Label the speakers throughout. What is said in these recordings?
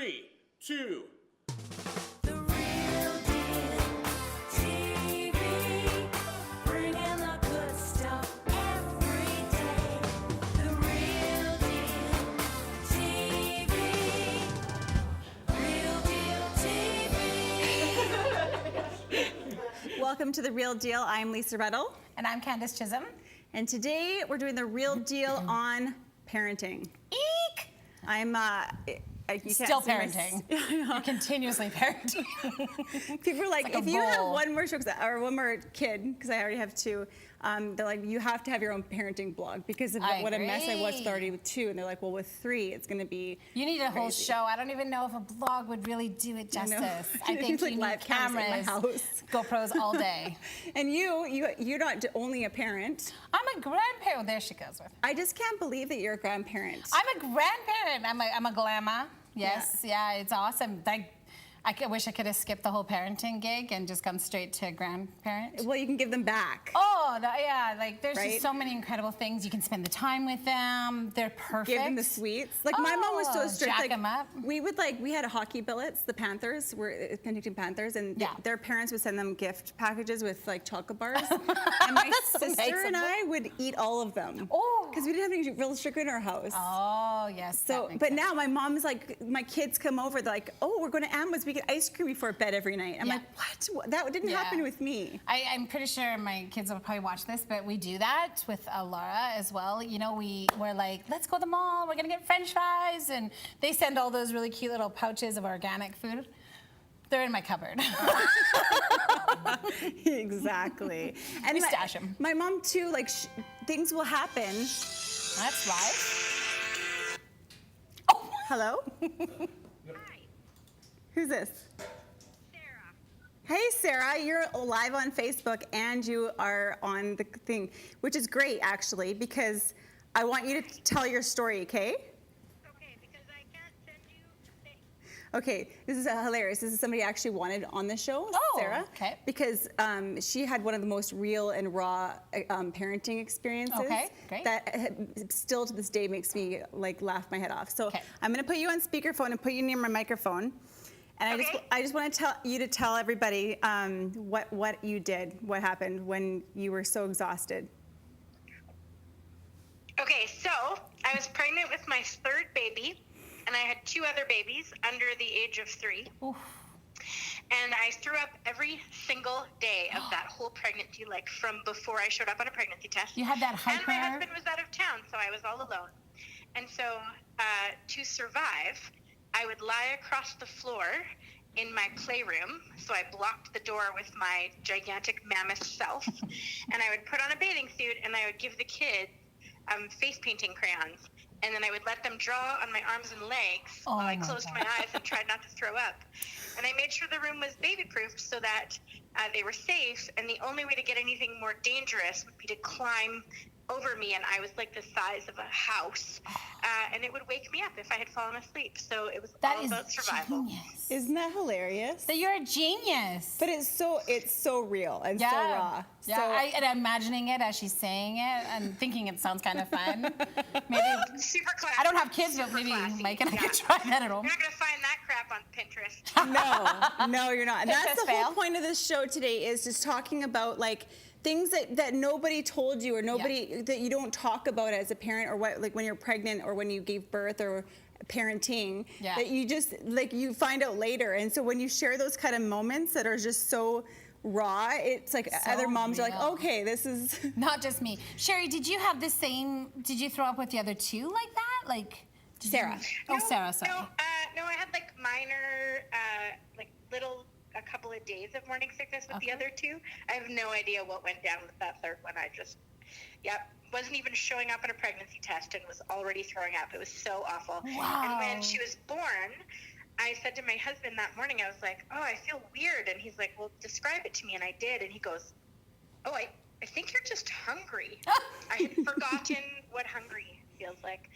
Speaker 1: 3, 2.
Speaker 2: The Real Deal TV, bringing the good stuff every day. The Real Deal TV, Real Deal TV.
Speaker 3: Welcome to The Real Deal. I'm Lisa Redl.
Speaker 4: And I'm Candace Chisholm.
Speaker 3: And today we're doing the real deal on parenting.
Speaker 4: Eek!
Speaker 3: I'm you can't
Speaker 4: Still
Speaker 3: see my
Speaker 4: parenting. You're continuously parenting.
Speaker 3: People are like,
Speaker 4: It's like
Speaker 3: if
Speaker 4: a
Speaker 3: you have
Speaker 4: bowl.
Speaker 3: one more one more kid, because I already have two, they're like, you have to have your own parenting blog because of
Speaker 4: I
Speaker 3: what a mess I was
Speaker 4: agree.
Speaker 3: already with two. And they're like, well, with three, it's going to be
Speaker 4: You need a whole
Speaker 3: crazy.
Speaker 4: show. I don't even know if a blog would really do it
Speaker 3: I know.
Speaker 4: justice. I think
Speaker 3: It's like
Speaker 4: you
Speaker 3: live
Speaker 4: need
Speaker 3: cameras in my
Speaker 4: cameras,
Speaker 3: house.
Speaker 4: GoPros all day.
Speaker 3: And you're not only a parent.
Speaker 4: I'm a grandparent. There she goes with.
Speaker 3: I just can't believe that you're a grandparent.
Speaker 4: I'm a grandparent. I'm a glamour. Yes, yeah, it's awesome. I wish I could have skipped the whole parenting gig and just gone straight to grandparent.
Speaker 3: Well, you can give them back.
Speaker 4: Oh, yeah, like there's
Speaker 3: Right?
Speaker 4: just so many incredible things. You can spend the time with them. They're perfect.
Speaker 3: Give them the sweets. Like my mom was so
Speaker 4: Oh,
Speaker 3: strict.
Speaker 4: jack
Speaker 3: Like
Speaker 4: 'em up.
Speaker 3: we had a hockey billets. The Panthers were Penticton Panthers, and
Speaker 4: Yeah.
Speaker 3: their parents would send them gift packages with like chocolate bars. And my
Speaker 4: That's so
Speaker 3: sister
Speaker 4: nice of
Speaker 3: and
Speaker 4: them.
Speaker 3: I would eat all of them.
Speaker 4: Oh.
Speaker 3: Because we didn't have any real sugar in our house.
Speaker 4: Oh, yes.
Speaker 3: So,
Speaker 4: that makes
Speaker 3: but
Speaker 4: sense.
Speaker 3: now my mom's like, my kids come over. They're like, oh, we're going to Amwoods. We get ice cream before bed every night. I'm
Speaker 4: Yeah.
Speaker 3: like, what? That didn't
Speaker 4: Yeah.
Speaker 3: happen with me.
Speaker 4: I'm pretty sure my kids will probably watch this, but we do that with Laura as well. You know, we're like, let's go to the mall. We're gonna get French fries, and they send all those really cute little pouches of organic food. They're in my cupboard.
Speaker 3: Exactly. And
Speaker 4: We stash 'em.
Speaker 3: My mom too. Like things will happen.
Speaker 4: That's live.
Speaker 3: Hello.
Speaker 5: Hi,
Speaker 3: Who's this?
Speaker 5: Sarah.
Speaker 3: Hey, Sarah, you're live on Facebook and you are on the thing, which is great actually, because I want you to tell your story, okay?
Speaker 5: Okay, because I can't send you a thing.
Speaker 3: Okay, this is hilarious. This is somebody I actually wanted on the show,
Speaker 4: Oh,
Speaker 3: Sarah.
Speaker 4: okay.
Speaker 3: Because she had one of the most real and raw parenting experiences.
Speaker 4: Okay, great.
Speaker 3: That still to this day makes me like laugh my head off. So
Speaker 4: Okay.
Speaker 3: I'm gonna put you on speakerphone and put you near my microphone. And
Speaker 5: Okay.
Speaker 3: I just want to tell everybody what you did, what happened when you were so exhausted.
Speaker 5: Okay, so I was pregnant with my third baby, and I had two other babies under the age of 3.
Speaker 4: Oof.
Speaker 5: And I threw up every single day of that whole pregnancy, like from before I showed up on a pregnancy test.
Speaker 4: You had that
Speaker 5: And my
Speaker 4: hyper.
Speaker 5: husband was out of town, so I was all alone. And so to survive, I would lie across the floor in my playroom. So I blocked the door with my gigantic mammoth self. And I would put on a bathing suit and I would give the kids face painting crayons. And then I would let them draw on my arms and legs
Speaker 4: Oh
Speaker 5: while I
Speaker 4: my
Speaker 5: closed
Speaker 4: God.
Speaker 5: my eyes and tried not to throw up. And I made sure the room was baby-proofed so that they were safe. And the only way to get anything more dangerous would be to climb over me, and I was like the size of a house, and it would wake me up if I had fallen asleep. So it was
Speaker 4: That
Speaker 5: all
Speaker 4: is
Speaker 5: about survival.
Speaker 4: genius.
Speaker 3: Isn't that hilarious?
Speaker 4: That you're a genius.
Speaker 3: But it's so real and so raw.
Speaker 4: Yeah,
Speaker 3: So,
Speaker 4: and I'm imagining it as she's saying it and thinking it sounds kind of fun. Maybe
Speaker 5: Super classy.
Speaker 4: I don't have kids, but
Speaker 5: super
Speaker 4: maybe
Speaker 5: classy.
Speaker 4: Mike and I
Speaker 5: Yeah.
Speaker 4: could try that at home.
Speaker 5: You're not gonna find that crap on Pinterest.
Speaker 3: no, you're not. And
Speaker 4: Pinterest
Speaker 3: that's the
Speaker 4: fail.
Speaker 3: whole point of this show today is just talking about like things that nobody told you or nobody that you don't talk about as a parent or what like when you're pregnant or when you gave birth or parenting
Speaker 4: Yeah.
Speaker 3: that you just like you find out later. And so when you share those kind of moments that are just so raw, it's like
Speaker 4: So
Speaker 3: other moms are like,
Speaker 4: real.
Speaker 3: okay, this is
Speaker 4: Not just me. Sherry, did you have the same? Did you throw up with the other two like that? Like did
Speaker 3: Sarah.
Speaker 4: You, Sarah, sorry.
Speaker 5: No, I had like minor, like little, a couple of days of morning sickness with the other two. I have no idea what went down with that third one. I just, wasn't even showing up on a pregnancy test and was already throwing up. It was so awful.
Speaker 4: Wow.
Speaker 5: And when she was born, I said to my husband that morning, I was like, oh, I feel weird. And he's like, well, describe it to me. And I did. And he goes, oh, I think you're just hungry. I had forgotten what hungry feels like.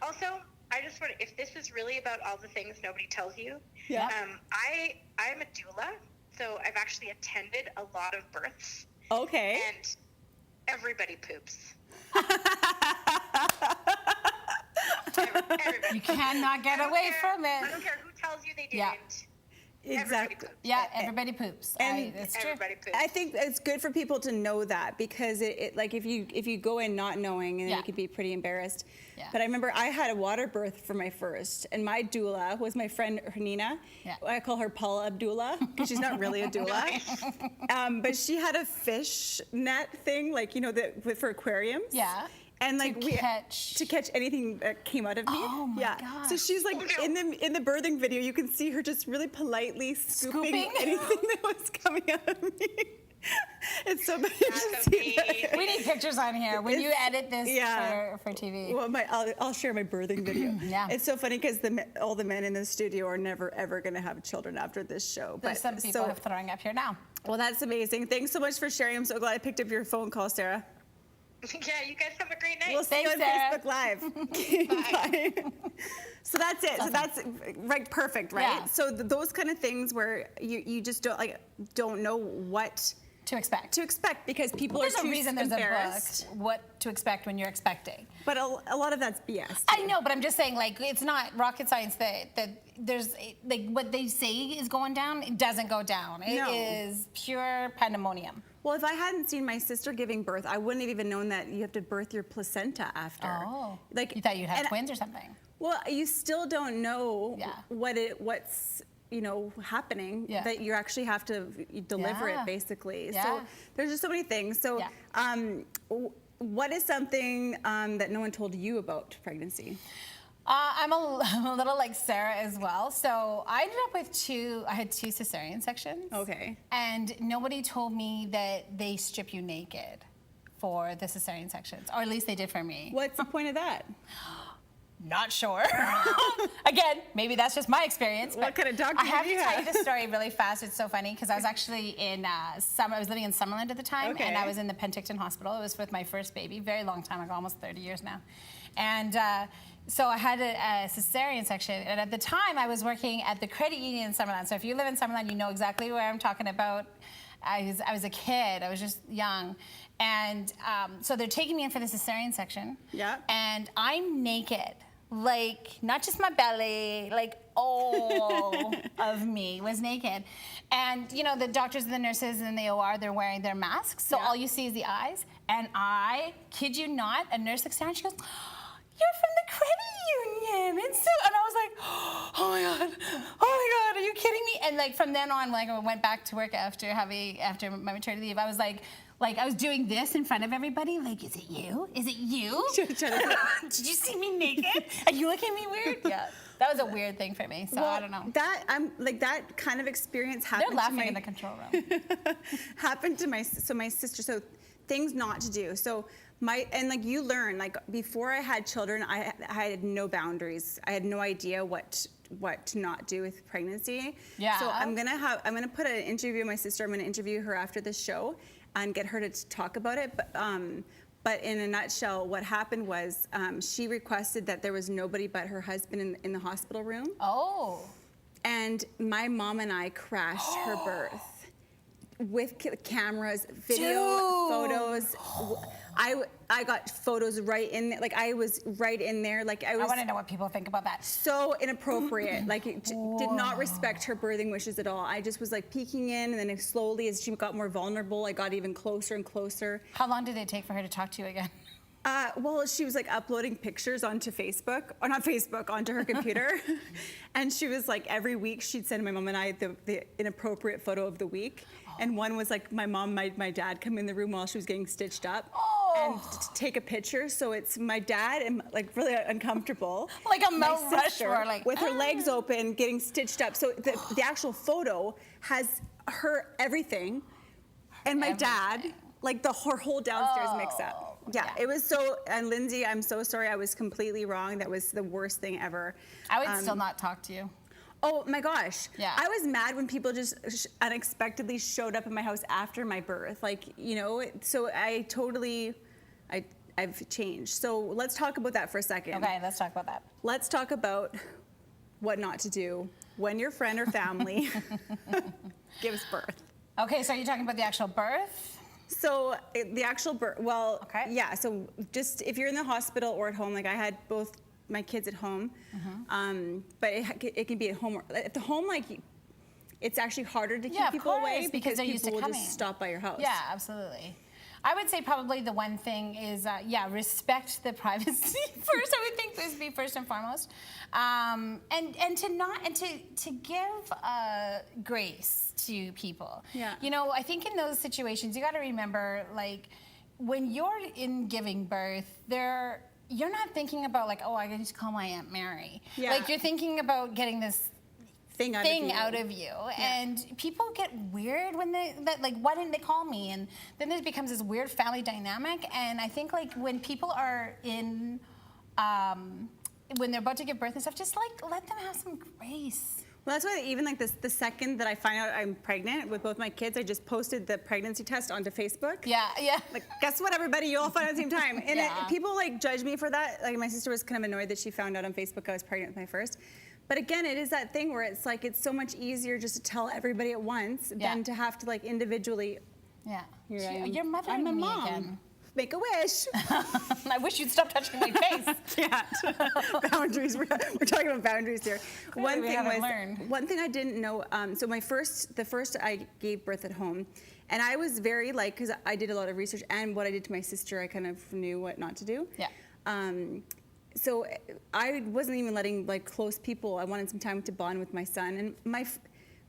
Speaker 5: Also, I just want to, if this is really about all the things nobody tells you,
Speaker 3: Yeah.
Speaker 5: I'm a doula, so I've actually attended a lot of births,
Speaker 3: okay.
Speaker 5: and everybody poops. Everybody.
Speaker 4: You cannot get
Speaker 5: I don't
Speaker 4: away
Speaker 5: care-
Speaker 4: from
Speaker 5: I
Speaker 4: it.
Speaker 5: don't care who tells you they didn't.
Speaker 4: Yeah.
Speaker 5: Everybody
Speaker 3: Exactly.
Speaker 5: poops.
Speaker 4: Yeah, everybody poops.
Speaker 3: and
Speaker 4: It's true.
Speaker 5: Everybody poops.
Speaker 3: I think it's good for people to know that because it like if you go in not knowing and then
Speaker 4: Yeah.
Speaker 3: you could be pretty embarrassed.
Speaker 4: Yeah.
Speaker 3: But I remember I had a water birth for my first, and my doula was my friend Nina.
Speaker 4: Yeah.
Speaker 3: I call her Paula Abdullah because she's not really a doula. But she had a fish net thing, like for aquariums.
Speaker 4: Yeah.
Speaker 3: And like
Speaker 4: To catch
Speaker 3: anything that came out of me.
Speaker 4: Oh my
Speaker 3: yeah.
Speaker 4: gosh.
Speaker 3: So she's like
Speaker 5: Oh, no.
Speaker 3: in the birthing video, you can see her just really politely scooping
Speaker 4: Scooping?
Speaker 3: anything that was coming out of me. It's so bad. You should
Speaker 5: That's
Speaker 3: see that.
Speaker 5: amazing.
Speaker 4: We need pictures on here when you
Speaker 3: It's-
Speaker 4: edit this
Speaker 3: yeah.
Speaker 4: for TV.
Speaker 3: Well, I'll share my birthing video.
Speaker 4: Yeah.
Speaker 3: It's so funny because all the men in the studio are never ever going to have children after this show.
Speaker 4: There's some people throwing up here now.
Speaker 3: Well, that's amazing. Thanks so much for sharing. I'm so glad I picked up your phone call, Sarah.
Speaker 5: Yeah, you guys have a great night.
Speaker 3: We'll see you on
Speaker 4: Thanks, Sarah.
Speaker 3: Facebook Live. Bye. So that's it. So that's right. Perfect, right?
Speaker 4: Yeah.
Speaker 3: So those kind of things where you just don't know what
Speaker 4: To expect.
Speaker 3: to expect because people
Speaker 4: There's
Speaker 3: are
Speaker 4: a
Speaker 3: too
Speaker 4: reason there's
Speaker 3: embarrassed.
Speaker 4: a book, what to expect when you're expecting.
Speaker 3: But a lot of that's BS.
Speaker 4: I know, but I'm just saying, like, it's not rocket science that there's, like, what they say is going down, it doesn't go down. It
Speaker 3: No.
Speaker 4: is pure pandemonium.
Speaker 3: Well, if I hadn't seen my sister giving birth, I wouldn't have even known that you have to birth your placenta after.
Speaker 4: Oh.
Speaker 3: Like
Speaker 4: You thought you'd have
Speaker 3: and-
Speaker 4: twins or something.
Speaker 3: Well, you still don't know
Speaker 4: Yeah.
Speaker 3: what's happening
Speaker 4: Yeah.
Speaker 3: that you actually have to deliver
Speaker 4: Yeah.
Speaker 3: it basically.
Speaker 4: Yeah.
Speaker 3: So there's just so many things. So
Speaker 4: Yeah.
Speaker 3: what is something that no one told you about pregnancy?
Speaker 4: I'm a little like Sarah as well. So I ended up with I had two cesarean sections.
Speaker 3: Okay.
Speaker 4: And nobody told me that they strip you naked for the cesarean sections, or at least they did for me.
Speaker 3: What's the point of that?
Speaker 4: Not sure. Again, maybe that's just my experience.
Speaker 3: What
Speaker 4: but
Speaker 3: kind of doctor
Speaker 4: I have
Speaker 3: did you
Speaker 4: to tell you
Speaker 3: have?
Speaker 4: this story really fast. It's so funny because I was actually in I was living in Summerland at the time, and I
Speaker 3: Okay.
Speaker 4: was in the Penticton Hospital. It was with my first baby, very long time ago, almost 30 years now. And so I had a cesarean section, and at the time I was working at the credit union in Summerland. So if you live in Summerland, you know exactly where I'm talking about. I was a kid. I was just young. And so they're taking me in for the cesarean section.
Speaker 3: Yeah.
Speaker 4: And I'm naked. Like, not just my belly, like all of me was naked. And, the doctors and the nurses in the OR, they're wearing their masks. So
Speaker 3: Yeah.
Speaker 4: all you see is the eyes. And I kid you not, a nurse looks down and she goes, "You're from the credit union." And I was like, "Oh my God, are you kidding me?" And like from then on, like I went back to work after my maternity leave. I was like I was doing this in front of everybody. Like, is it you? Is it you? Did you see me naked? Are you looking at me weird? Yeah, that was a weird thing for me. So I don't know.
Speaker 3: That kind of experience happened
Speaker 4: They're laughing
Speaker 3: to my
Speaker 4: in the control room.
Speaker 3: happened to my sister. So things not to do. So you learn, like before I had children, I had no boundaries. I had no idea what to not do with pregnancy.
Speaker 4: Yeah.
Speaker 3: So I'm gonna put an interview with my sister. I'm gonna interview her after the show and get her to talk about it. But in a nutshell, what happened was she requested that there was nobody but her husband in the hospital room.
Speaker 4: Oh.
Speaker 3: And my mom and I crashed her birth with cameras, video,
Speaker 4: Dude.
Speaker 3: photos. I got photos right in there. Like I was right in there. Like I
Speaker 4: I
Speaker 3: was
Speaker 4: want to know what people think about that.
Speaker 3: so inappropriate. Like it did not respect her birthing wishes at all. I just was like peeking in, and then slowly as she got more vulnerable, I got even closer and closer.
Speaker 4: How long did it take for her to talk to you again?
Speaker 3: Well, she was like uploading pictures onto Facebook, or not Facebook, onto her computer. And she was like, every week she'd send my mom and I the inappropriate photo of the week. And one was like my mom, my dad come in the room while she was getting stitched up and take a picture. So it's my dad and like really uncomfortable.
Speaker 4: Like a
Speaker 3: My
Speaker 4: Mount
Speaker 3: sister
Speaker 4: Rushmore, like,
Speaker 3: with her legs open, getting stitched up. So the actual photo has her everything and my dad,
Speaker 4: Everything.
Speaker 3: like her whole downstairs mix up. Yeah,
Speaker 4: yeah.
Speaker 3: it was so, and Lindsay, I'm so sorry. I was completely wrong. That was the worst thing ever.
Speaker 4: I would still not talk to you.
Speaker 3: Oh my gosh.
Speaker 4: Yeah.
Speaker 3: I was mad when people just unexpectedly showed up at my house after my birth. Like, so I've changed. So let's talk about that for a second.
Speaker 4: Okay, let's talk about that.
Speaker 3: Let's talk about what not to do when your friend or family gives birth.
Speaker 4: Okay, so are you talking about the actual birth?
Speaker 3: So the actual birth, well,
Speaker 4: Okay.
Speaker 3: yeah. So just if you're in the hospital or at home, like I had both my kids at home, but it can be at home. At the home, like it's actually harder to keep
Speaker 4: Yeah, of
Speaker 3: people away
Speaker 4: course, because they're used to
Speaker 3: people will
Speaker 4: coming.
Speaker 3: just stop by your house.
Speaker 4: Yeah, absolutely. I would say probably the one thing is, respect the privacy first. I would think this would be first and foremost, and to give grace to people.
Speaker 3: Yeah.
Speaker 4: You know, I think in those situations you got to remember, like, when you're in giving birth, you're not thinking about like, oh, I can just call my Aunt Mary.
Speaker 3: Yeah.
Speaker 4: Like, you're thinking about getting this
Speaker 3: Thing
Speaker 4: out of you. And people get weird when like, why didn't they call me? And then there becomes this weird family dynamic. And I think, like, when people are in when they're about to give birth and stuff, just like let them have some grace.
Speaker 3: Well, that's why even like the second that I find out I'm pregnant with both my kids, I just posted the pregnancy test onto Facebook.
Speaker 4: Yeah.
Speaker 3: Like, guess what, everybody? You all find out at the same time. And
Speaker 4: Yeah.
Speaker 3: people like judge me for that. Like, my sister was kind of annoyed that she found out on Facebook I was pregnant with my first. But again, it is that thing where it's like, it's so much easier just to tell everybody at once than to have to like individually.
Speaker 4: Yeah.
Speaker 3: Here I am.
Speaker 4: You're mothering
Speaker 3: I'm a
Speaker 4: me
Speaker 3: mom.
Speaker 4: again.
Speaker 3: Make a wish.
Speaker 4: I wish you'd stop touching my face.
Speaker 3: Can't. Boundaries. We're talking about boundaries here.
Speaker 4: Clearly we haven't learned.
Speaker 3: One thing I didn't know. So the first I gave birth at home, and I was very like, because I did a lot of research, and what I did to my sister, I kind of knew what not to do.
Speaker 4: Yeah.
Speaker 3: So I wasn't even letting like close people. I wanted some time to bond with my son, and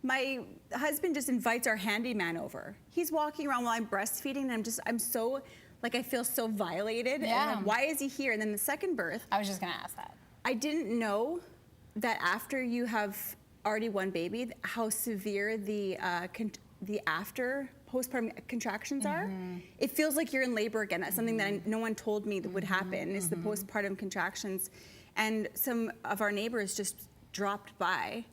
Speaker 3: my husband just invites our handyman over. He's walking around while I'm breastfeeding, and I'm so like, I feel so violated.
Speaker 4: Yeah.
Speaker 3: And I'm like, why is he here? And then the second birth,
Speaker 4: I was just gonna ask that.
Speaker 3: I didn't know that after you have already one baby, how severe the after postpartum contractions are. It feels like you're in labor again. That's something that no one told me that would happen, is the postpartum contractions. And some of our neighbors just dropped by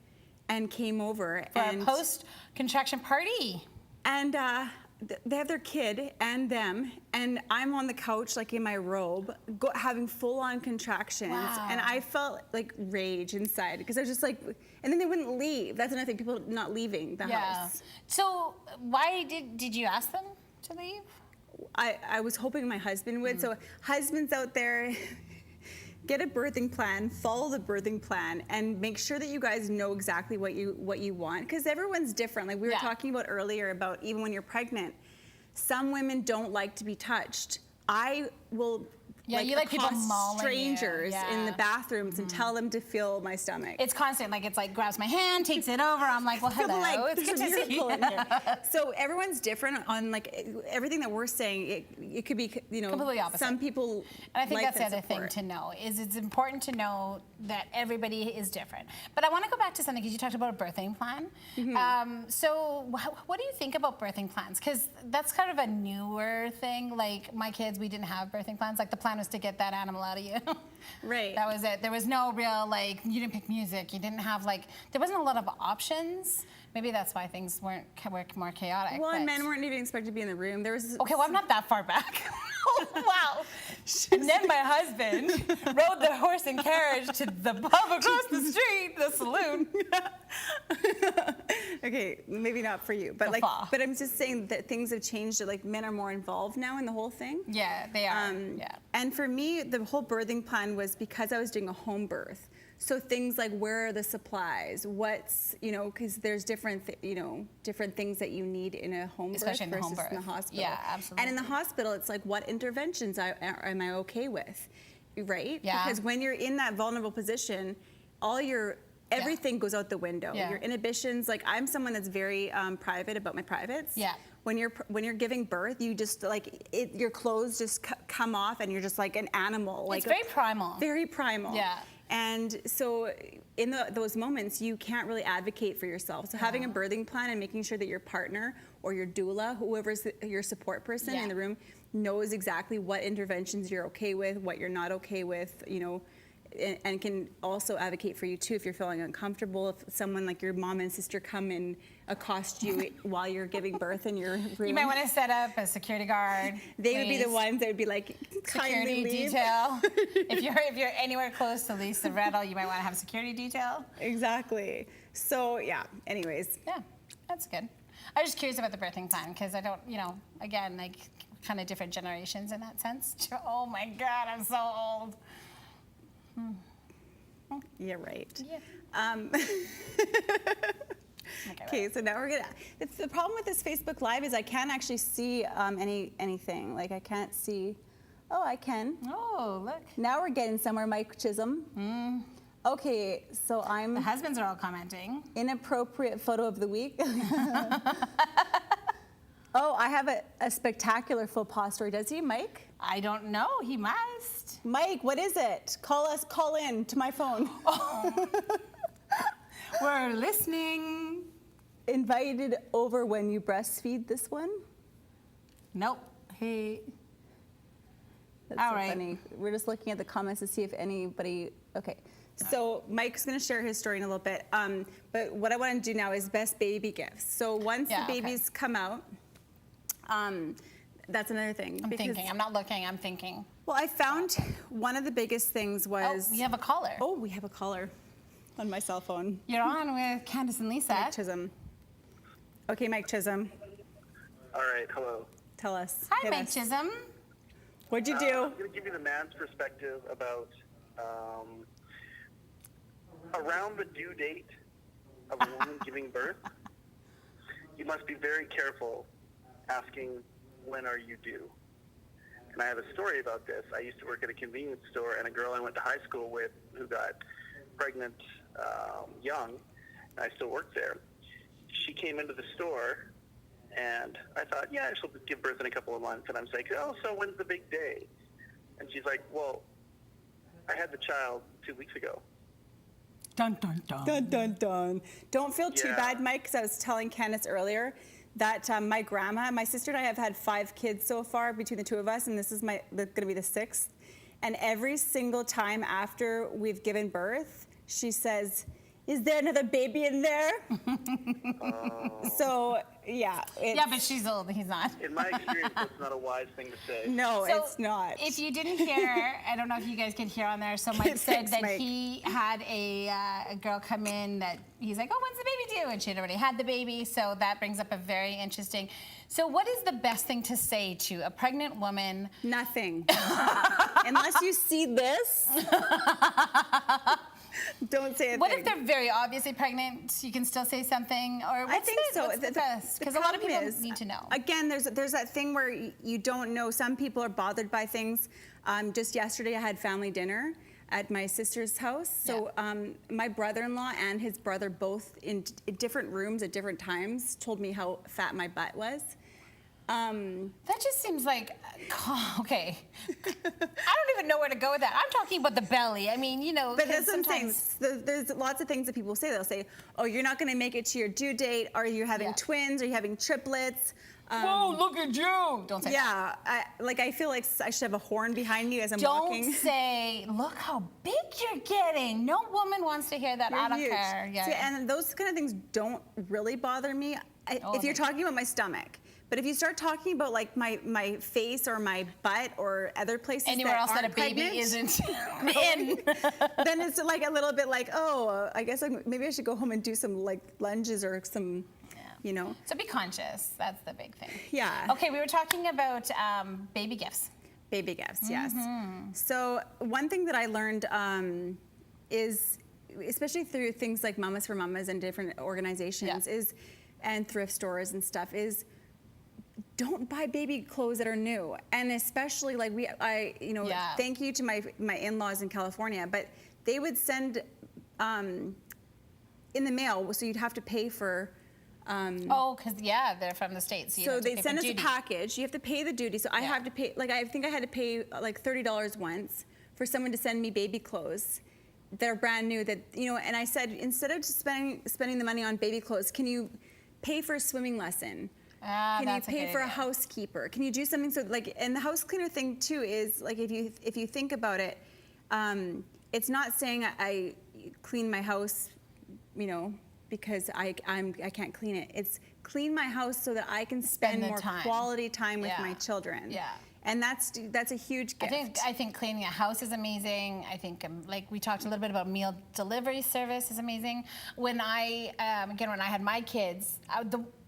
Speaker 3: and came over.
Speaker 4: For a post-contraction party.
Speaker 3: And they have their kid and them, and I'm on the couch, like in my robe, having full-on contractions.
Speaker 4: Wow.
Speaker 3: And I felt like rage inside, because I was just like, and then they wouldn't leave. That's another thing, people not leaving the house.
Speaker 4: So why did you ask them to leave?
Speaker 3: I was hoping my husband would. So husbands out there, get a birthing plan, follow the birthing plan, and make sure that you guys know exactly what you want, because everyone's different. Like we were talking about earlier about even when you're pregnant, some women don't like to be touched. I will
Speaker 4: you like people
Speaker 3: accost
Speaker 4: mauling
Speaker 3: strangers
Speaker 4: you.
Speaker 3: in the bathrooms and tell them to feel my stomach.
Speaker 4: It's constant. Like, it's like grabs my hand, takes it over. I'm like, well, hello.
Speaker 3: Like,
Speaker 4: It's
Speaker 3: there's
Speaker 4: good
Speaker 3: a
Speaker 4: to see you.
Speaker 3: miracle in here. So everyone's different on like everything that we're saying. It could be,
Speaker 4: Completely opposite.
Speaker 3: some people.
Speaker 4: And I think
Speaker 3: like
Speaker 4: that's the
Speaker 3: that
Speaker 4: other thing
Speaker 3: support.
Speaker 4: to know, is it's important to know that everybody is different. But I want to go back to something, because you talked about a birthing plan. So what do you think about birthing plans? Because that's kind of a newer thing. Like, my kids, we didn't have birthing plans. Like, the plan was to get that animal out of you.
Speaker 3: Right.
Speaker 4: That was it. There was no real, like, you didn't pick music. You didn't have, like, there wasn't a lot of options. Maybe that's why things were more chaotic.
Speaker 3: Well, and
Speaker 4: but-
Speaker 3: men weren't even expected to be in the room. There was
Speaker 4: Okay, well, I'm not that far back. Oh, wow. And then my husband rode the horse and carriage to the pub across the street, the saloon.
Speaker 3: Okay, maybe not for you, but
Speaker 4: Guffaw.
Speaker 3: but I'm just saying that things have changed. That like men are more involved now in the whole thing.
Speaker 4: Yeah, they are. Yeah.
Speaker 3: And for me, the whole birthing plan was because I was doing a home birth. So things like, where are the supplies? What's, because there's different things that you need in a home
Speaker 4: Especially in
Speaker 3: birth
Speaker 4: the home
Speaker 3: versus in the
Speaker 4: birth.
Speaker 3: hospital.
Speaker 4: Yeah, absolutely.
Speaker 3: And in the hospital, it's like, what interventions am I okay with, right?
Speaker 4: Yeah.
Speaker 3: Because when you're in that vulnerable position, everything goes out the window.
Speaker 4: Yeah.
Speaker 3: Your inhibitions, like I'm someone that's very private about my privates.
Speaker 4: Yeah.
Speaker 3: When you're giving birth, you just your clothes just come off, and you're just like an animal. Like
Speaker 4: It's very primal.
Speaker 3: Very primal.
Speaker 4: Yeah.
Speaker 3: And so in those moments, you can't really advocate for yourself. So having a birthing plan and making sure that your partner or your doula, whoever's your support person in the room, knows exactly what interventions you're okay with, what you're not okay with, and can also advocate for you too if you're feeling uncomfortable. If someone like your mom and sister come and accost you while you're giving birth in your room,
Speaker 4: You might want to set up a security guard.
Speaker 3: they would be the
Speaker 4: please.
Speaker 3: ones that would be like,
Speaker 4: Security
Speaker 3: kindly leave.
Speaker 4: detail. if you're anywhere close to Lisa Redl, you might want to have security detail.
Speaker 3: Exactly. So yeah. Anyways.
Speaker 4: Yeah, that's good. I was just curious about the birthing plan, because I don't, again, like kind of different generations in that sense. Oh my God, I'm so old.
Speaker 3: Yeah, right.
Speaker 4: Yeah.
Speaker 3: Okay, so now we're gonna. The problem with this Facebook Live is I can't actually see anything. Like I can't see. Oh, I can.
Speaker 4: Oh, look.
Speaker 3: Now we're getting somewhere, Mike Chisholm. Okay, so
Speaker 4: The
Speaker 3: I'm
Speaker 4: husbands are all commenting.
Speaker 3: inappropriate photo of the week. Oh, I have a spectacular faux pas story. Does he, Mike?
Speaker 4: I don't know. He must.
Speaker 3: Mike, what is it? Call in to my phone.
Speaker 4: We're listening.
Speaker 3: Invited over when you breastfeed this one?
Speaker 4: Nope. Hey.
Speaker 3: That's
Speaker 4: All
Speaker 3: so
Speaker 4: right.
Speaker 3: funny. We're just looking at the comments to see if anybody. Okay, so Mike's going to share his story in a little bit. But what I want to do now is best baby gifts. So once
Speaker 4: Yeah,
Speaker 3: the
Speaker 4: okay.
Speaker 3: babies come out, that's another thing.
Speaker 4: I'm thinking. I'm not looking. I'm thinking.
Speaker 3: Well, I found one of the biggest things
Speaker 4: Oh,
Speaker 3: was.
Speaker 4: we have a caller.
Speaker 3: Oh, we have a caller on my cell phone.
Speaker 4: You're on with Candace and Lisa.
Speaker 3: Mike Chisholm. Okay, Mike Chisholm,
Speaker 1: All right, hello.
Speaker 3: tell us.
Speaker 4: Hi,
Speaker 3: Hit
Speaker 4: Mike
Speaker 3: us.
Speaker 4: Chisholm.
Speaker 3: What'd you
Speaker 1: I'm
Speaker 3: do?
Speaker 1: going to give you the man's perspective about around the due date of a woman giving birth. You must be very careful asking, when are you due? And I have a story about this. I used to work at a convenience store, and a girl I went to high school with who got pregnant young, and I still work there. She came into the store, and I thought, yeah, she'll give birth in a couple of months. And I'm like, oh, so when's the big day? And she's like, well, I had the child 2 weeks ago.
Speaker 4: Dun, dun, dun.
Speaker 3: Dun, dun, dun. Don't feel too
Speaker 1: Yeah.
Speaker 3: bad, Mike, because I was telling Candace earlier that my grandma, my sister and I have had 5 kids so far between the two of us, and this is going to be the 6th. And every single time after we've given birth, she says, is there another baby in there? So, yeah.
Speaker 4: Yeah, but she's old. He's not.
Speaker 1: In my experience, that's not a wise thing to say.
Speaker 3: No,
Speaker 4: So,
Speaker 3: it's not.
Speaker 4: If you didn't hear, I don't know if you guys could hear on there. So Mike said
Speaker 3: Thanks,
Speaker 4: that
Speaker 3: Mike.
Speaker 4: he had a girl come in that he's like, oh, when's the baby due? And she had already had the baby. So that brings up a very interesting. So what is the best thing to say to a pregnant woman?
Speaker 3: Nothing. Unless you see this, don't say a
Speaker 4: What
Speaker 3: thing.
Speaker 4: if they're very obviously pregnant? You can still say something, or what's
Speaker 3: I think
Speaker 4: the,
Speaker 3: so.
Speaker 4: What's the best? Because a lot of
Speaker 3: problem
Speaker 4: people
Speaker 3: is,
Speaker 4: need to know.
Speaker 3: Again, there's that thing where you don't know. Some people are bothered by things. Just yesterday, I had family dinner at my sister's house. So my brother-in-law and his brother, both in different rooms at different times, told me how fat my butt was.
Speaker 4: That just seems like, okay. I don't even know where to go with that. I'm talking about the belly. I mean, you know,
Speaker 3: But
Speaker 4: 'cause
Speaker 3: there's some
Speaker 4: sometimes-
Speaker 3: things. There's lots of things that people say. They'll say, "Oh, you're not going to make it to your due date. Are you having
Speaker 4: Yeah.
Speaker 3: twins? Are you having triplets?"
Speaker 4: Whoa, look at you! Don't say that.
Speaker 3: Yeah, I feel like I should have a horn behind me as I'm
Speaker 4: Don't
Speaker 3: walking.
Speaker 4: say, look how big you're getting. No woman wants to hear that.
Speaker 3: You're
Speaker 4: I don't
Speaker 3: huge.
Speaker 4: care. Yeah.
Speaker 3: See, and those kind of things don't really bother me
Speaker 4: Oh,
Speaker 3: if you're
Speaker 4: okay.
Speaker 3: talking about my stomach. But if you start talking about like my face or my butt or other places
Speaker 4: Anywhere
Speaker 3: that
Speaker 4: else that a
Speaker 3: aren't
Speaker 4: baby
Speaker 3: pregnant,
Speaker 4: isn't in.
Speaker 3: then it's like a little bit like, oh, I guess maybe I should go home and do some like lunges or some, you know.
Speaker 4: So be conscious. That's the big thing.
Speaker 3: Yeah.
Speaker 4: Okay, we were talking about baby gifts.
Speaker 3: Baby gifts, yes.
Speaker 4: Mm-hmm.
Speaker 3: So one thing that I learned is, especially through things like Mamas for Mamas and different organizations,
Speaker 4: Yeah.
Speaker 3: is, and thrift stores and stuff, is don't buy baby clothes that are new. And especially like
Speaker 4: Yeah.
Speaker 3: thank you to my in-laws in California, but they would send in the mail, so you'd have to pay for.
Speaker 4: Oh, because, they're from the States. So, you
Speaker 3: So
Speaker 4: have to
Speaker 3: they
Speaker 4: pay
Speaker 3: send
Speaker 4: for
Speaker 3: us a
Speaker 4: duty.
Speaker 3: package. You have to pay the duty. So I
Speaker 4: Yeah.
Speaker 3: have to pay, like I think I had to pay like $30 once for someone to send me baby clothes that are brand new. That and I said, instead of just spending the money on baby clothes, can you pay for a swimming lesson? Can you
Speaker 4: That's a
Speaker 3: pay
Speaker 4: good
Speaker 3: for a
Speaker 4: idea.
Speaker 3: housekeeper? Can you do something so like, and the house cleaner thing too is like, if you think about it, it's not saying I clean my house, because I can't clean it. It's clean my house so that I can spend
Speaker 4: the
Speaker 3: more
Speaker 4: time.
Speaker 3: quality time with
Speaker 4: Yeah.
Speaker 3: my children.
Speaker 4: Yeah.
Speaker 3: And that's a huge gift.
Speaker 4: I think cleaning a house is amazing. I think like we talked a little bit about meal delivery service is amazing. When I had my kids,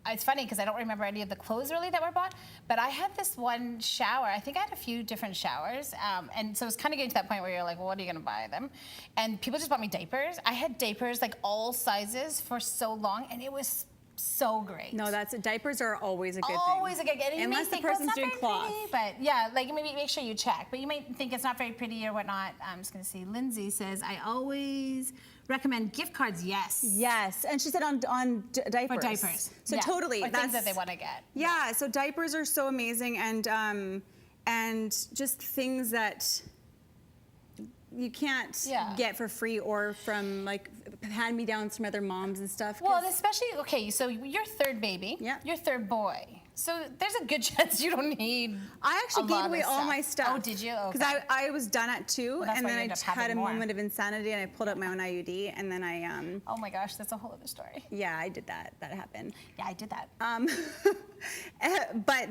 Speaker 4: it's funny because I don't remember any of the clothes really that were bought, but I had this one shower. I think I had a few different showers. And so it's kind of getting to that point where you're like, well, what are you going to buy them? And people just bought me diapers. I had diapers like all sizes for so long, and it was so great.
Speaker 3: No, diapers are always a good thing.
Speaker 4: Always a good thing. And you may
Speaker 3: Unless the
Speaker 4: think, well, it's
Speaker 3: person's
Speaker 4: not
Speaker 3: doing
Speaker 4: very
Speaker 3: cloth.
Speaker 4: pretty, but yeah, like maybe make sure you check. But you might think it's not very pretty or whatnot. I'm just going to see. Lindsay says, I always recommend gift cards. Yes.
Speaker 3: Yes, and she said on diapers.
Speaker 4: For diapers.
Speaker 3: So
Speaker 4: Yeah.
Speaker 3: totally.
Speaker 4: Or things that they want to get.
Speaker 3: Yeah, so diapers are so amazing, and just things that you can't
Speaker 4: Yeah.
Speaker 3: get for free or from like hand-me-downs from other moms and stuff.
Speaker 4: Well,
Speaker 3: 'cause-
Speaker 4: and especially, okay, so your third baby,
Speaker 3: Yeah.
Speaker 4: your third boy. So there's a good chance you don't need
Speaker 3: I actually
Speaker 4: a
Speaker 3: gave
Speaker 4: lot
Speaker 3: away
Speaker 4: of
Speaker 3: all
Speaker 4: stuff.
Speaker 3: my stuff.
Speaker 4: Oh, did you?
Speaker 3: Because
Speaker 4: Okay.
Speaker 3: I was done at 2,
Speaker 4: Well, that's
Speaker 3: and
Speaker 4: why
Speaker 3: then
Speaker 4: you
Speaker 3: I
Speaker 4: end up
Speaker 3: just had a
Speaker 4: having more.
Speaker 3: moment of insanity, and I pulled out my own IUD, and then I,
Speaker 4: Oh my gosh, that's a whole other story.
Speaker 3: yeah, I did that. That happened.
Speaker 4: Yeah, I did that.
Speaker 3: But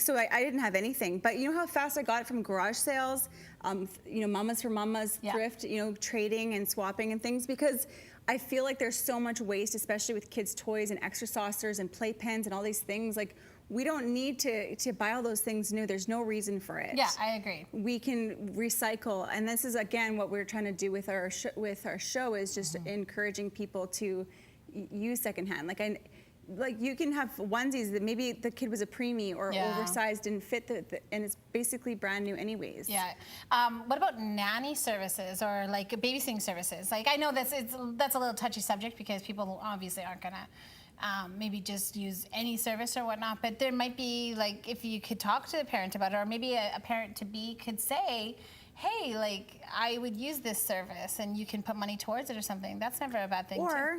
Speaker 3: so I didn't have anything. But you know how fast I got it from garage sales, Mamas for Mamas,
Speaker 4: Yeah.
Speaker 3: thrift, trading and swapping and things, because I feel like there's so much waste, especially with kids' toys and extra saucers and playpens and all these things. Like, we don't need to buy all those things new. There's no reason for it.
Speaker 4: Yeah, I agree.
Speaker 3: We can recycle, and this is again what we're trying to do with our show is just encouraging people to use secondhand. Like you can have onesies that maybe the kid was a preemie or
Speaker 4: Yeah.
Speaker 3: oversized, didn't fit and it's basically brand new anyways.
Speaker 4: Yeah. What about nanny services or like babysitting services? Like I know that's a little touchy subject because people obviously aren't gonna maybe just use any service or whatnot. But there might be like if you could talk to the parent about it, or maybe a parent to be could say, hey, like I would use this service and you can put money towards it or something. That's never a bad thing.
Speaker 3: Or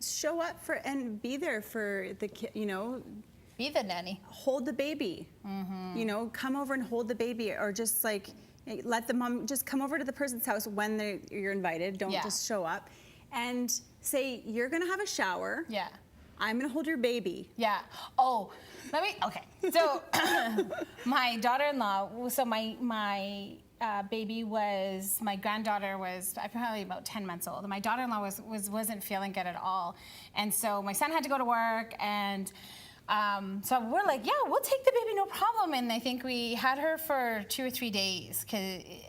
Speaker 3: show up for and be there for the kid.
Speaker 4: Be the nanny.
Speaker 3: Hold the baby. Come over and hold the baby, or just like let the mom just come over to the person's house when you're invited. Don't
Speaker 4: Yeah.
Speaker 3: just show up, and say you're gonna have a shower.
Speaker 4: Yeah.
Speaker 3: I'm gonna hold your baby.
Speaker 4: Yeah. Oh, okay. So my daughter-in-law, so my baby my granddaughter was probably about 10 months old, and my daughter-in-law wasn't feeling good at all. And so my son had to go to work, and so we're like, yeah, we'll take the baby, no problem. And I think we had her for 2 or 3 days,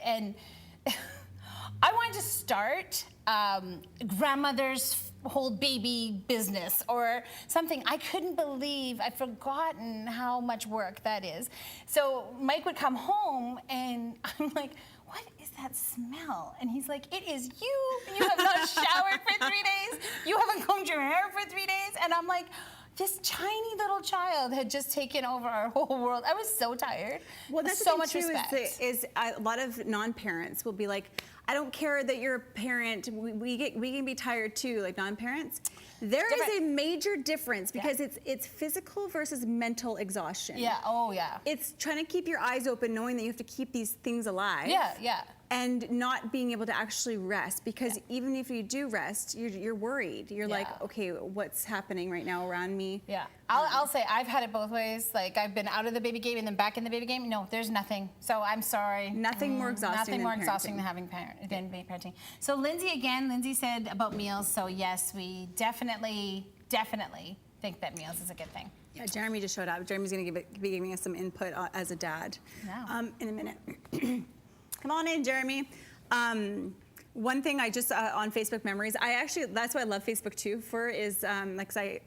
Speaker 4: and I wanted to start grandmother's whole baby business or something. I couldn't believe I'd forgotten how much work that is. So Mike would come home and I'm like, what is that smell? And he's like, it is you. You have not showered for 3 days. You haven't combed your hair for 3 days. And I'm like, this tiny little child had just taken over our whole world. I was so tired.
Speaker 3: Well, that's
Speaker 4: so
Speaker 3: the
Speaker 4: much
Speaker 3: thing too,
Speaker 4: respect.
Speaker 3: is a lot of non-parents will be like, I don't care that you're a parent. We can be tired too, like non-parents. There is
Speaker 4: Different.
Speaker 3: a major difference because it's physical versus mental exhaustion.
Speaker 4: Yeah. Oh, yeah.
Speaker 3: It's trying to keep your eyes open, knowing that you have to keep these things alive.
Speaker 4: Yeah. Yeah.
Speaker 3: And not being able to actually rest, because even if you do rest, you're worried. You're like,
Speaker 4: Yeah.
Speaker 3: okay, what's happening right now around me?
Speaker 4: Yeah, I'll say I've had it both ways. Like I've been out of the baby game and then back in the baby game. No, there's nothing. So I'm sorry.
Speaker 3: Nothing more exhausting
Speaker 4: Nothing
Speaker 3: than
Speaker 4: more exhausting
Speaker 3: parenting.
Speaker 4: than parenting. So Lindsay said about meals. So yes, we definitely think that meals is a good thing.
Speaker 3: Yeah, Jeremy just showed up. Jeremy's going to be giving us some input in a minute. In a minute. Come on in, Jeremy. One thing I just on Facebook Memories, that's what I love Facebook too for is I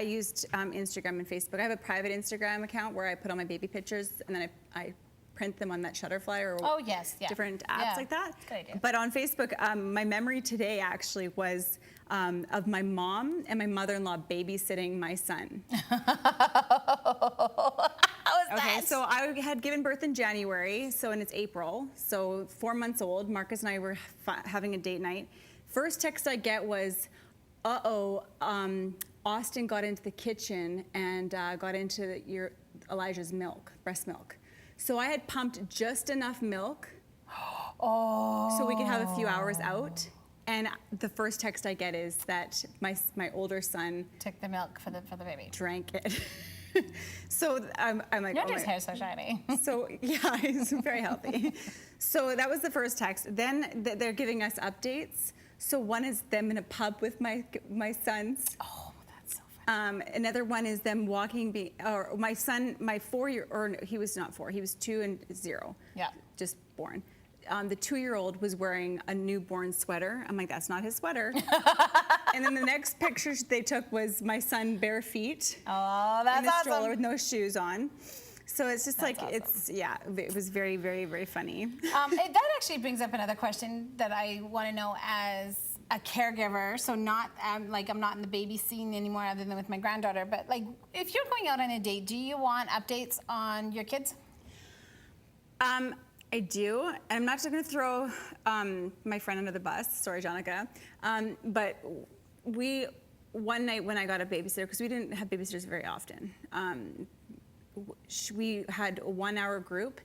Speaker 3: used Instagram and Facebook. I have a private Instagram account where I put all my baby pictures and then I print them on that Shutterfly or
Speaker 4: Oh yes, yeah.
Speaker 3: different apps
Speaker 4: Yeah,
Speaker 3: like that.
Speaker 4: that's a good idea.
Speaker 3: But on Facebook, my memory today actually was of my mom and my mother-in-law babysitting my son. Okay, so I had given birth in January, and it's April, so 4 months old. Marcus and I were having a date night. First text I get was, Austin got into the kitchen and got into Elijah's breast milk. So I had pumped just enough milk so we could have a few hours out. And the first text I get is that my older son
Speaker 4: Took the milk for the baby.
Speaker 3: drank it. So I'm like,
Speaker 4: No
Speaker 3: oh
Speaker 4: wonder his
Speaker 3: my.
Speaker 4: hair's so shiny.
Speaker 3: So yeah, he's very healthy. So that was the first text. Then they're giving us updates. So one is them in a pub with my sons.
Speaker 4: Oh, that's so
Speaker 3: Another one is them walking, or my son, my 4-year, or he was not 4, he was 2 and 0.
Speaker 4: Yeah.
Speaker 3: Just born. The 2-year-old was wearing a newborn sweater. I'm like, that's not his sweater. And then the next picture they took was my son bare feet
Speaker 4: Oh,
Speaker 3: in
Speaker 4: that's
Speaker 3: the stroller
Speaker 4: awesome.
Speaker 3: with no shoes on. So it's just
Speaker 4: That's
Speaker 3: like, it was very, very, very funny.
Speaker 4: That actually brings up another question that I want to know as a caregiver. So not like I'm not in the baby scene anymore other than with my granddaughter, but like if you're going out on a date, do you want updates on your kids?
Speaker 3: I do, and I'm not just going to throw my friend under the bus. Sorry, Jonica. But one night when I got a babysitter, because we didn't have babysitters very often, we had a 1-hour group,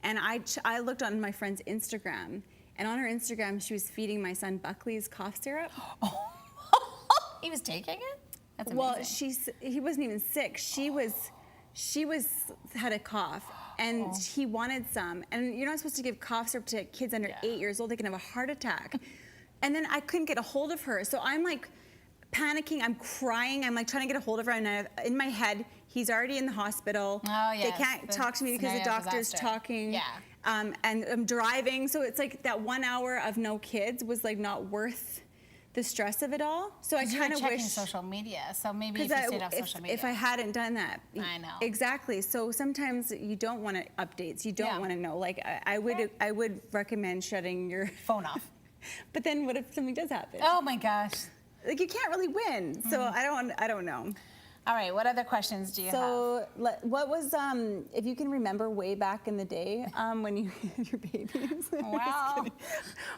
Speaker 3: and I looked on my friend's Instagram, and on her Instagram, she was feeding my son Buckley's cough syrup.
Speaker 4: He was taking it? That's amazing.
Speaker 3: Well, he wasn't even sick. She had a cough, and he wanted some. And you're not supposed to give cough syrup to kids under 8 years old. They can have a heart attack. And then I couldn't get a hold of her, so I'm like panicking. I'm crying. I'm like trying to get a hold of her, and in my head, he's already in the hospital.
Speaker 4: Oh, yes,
Speaker 3: They can't
Speaker 4: the
Speaker 3: talk to me because the
Speaker 4: scenario of
Speaker 3: doctor's
Speaker 4: disaster.
Speaker 3: talking.
Speaker 4: Yeah.
Speaker 3: And I'm driving, so it's like that 1 hour of no kids was like not worth the stress of it all. So I
Speaker 4: You were
Speaker 3: kind of
Speaker 4: checking
Speaker 3: wish.
Speaker 4: social media, so maybe if
Speaker 3: Because
Speaker 4: you stayed off social media.
Speaker 3: if I hadn't done that,
Speaker 4: I know.
Speaker 3: exactly. So sometimes you don't want to updates. You don't
Speaker 4: Yeah.
Speaker 3: want to know. Like I would recommend shutting your
Speaker 4: Phone off.
Speaker 3: But then what if something does happen?
Speaker 4: Oh my gosh.
Speaker 3: Like you can't really win. So
Speaker 4: Mm-hmm.
Speaker 3: I don't know.
Speaker 4: All right, what other questions do you have?
Speaker 3: So what was if you can remember way back in the day when you had your babies?
Speaker 4: Wow.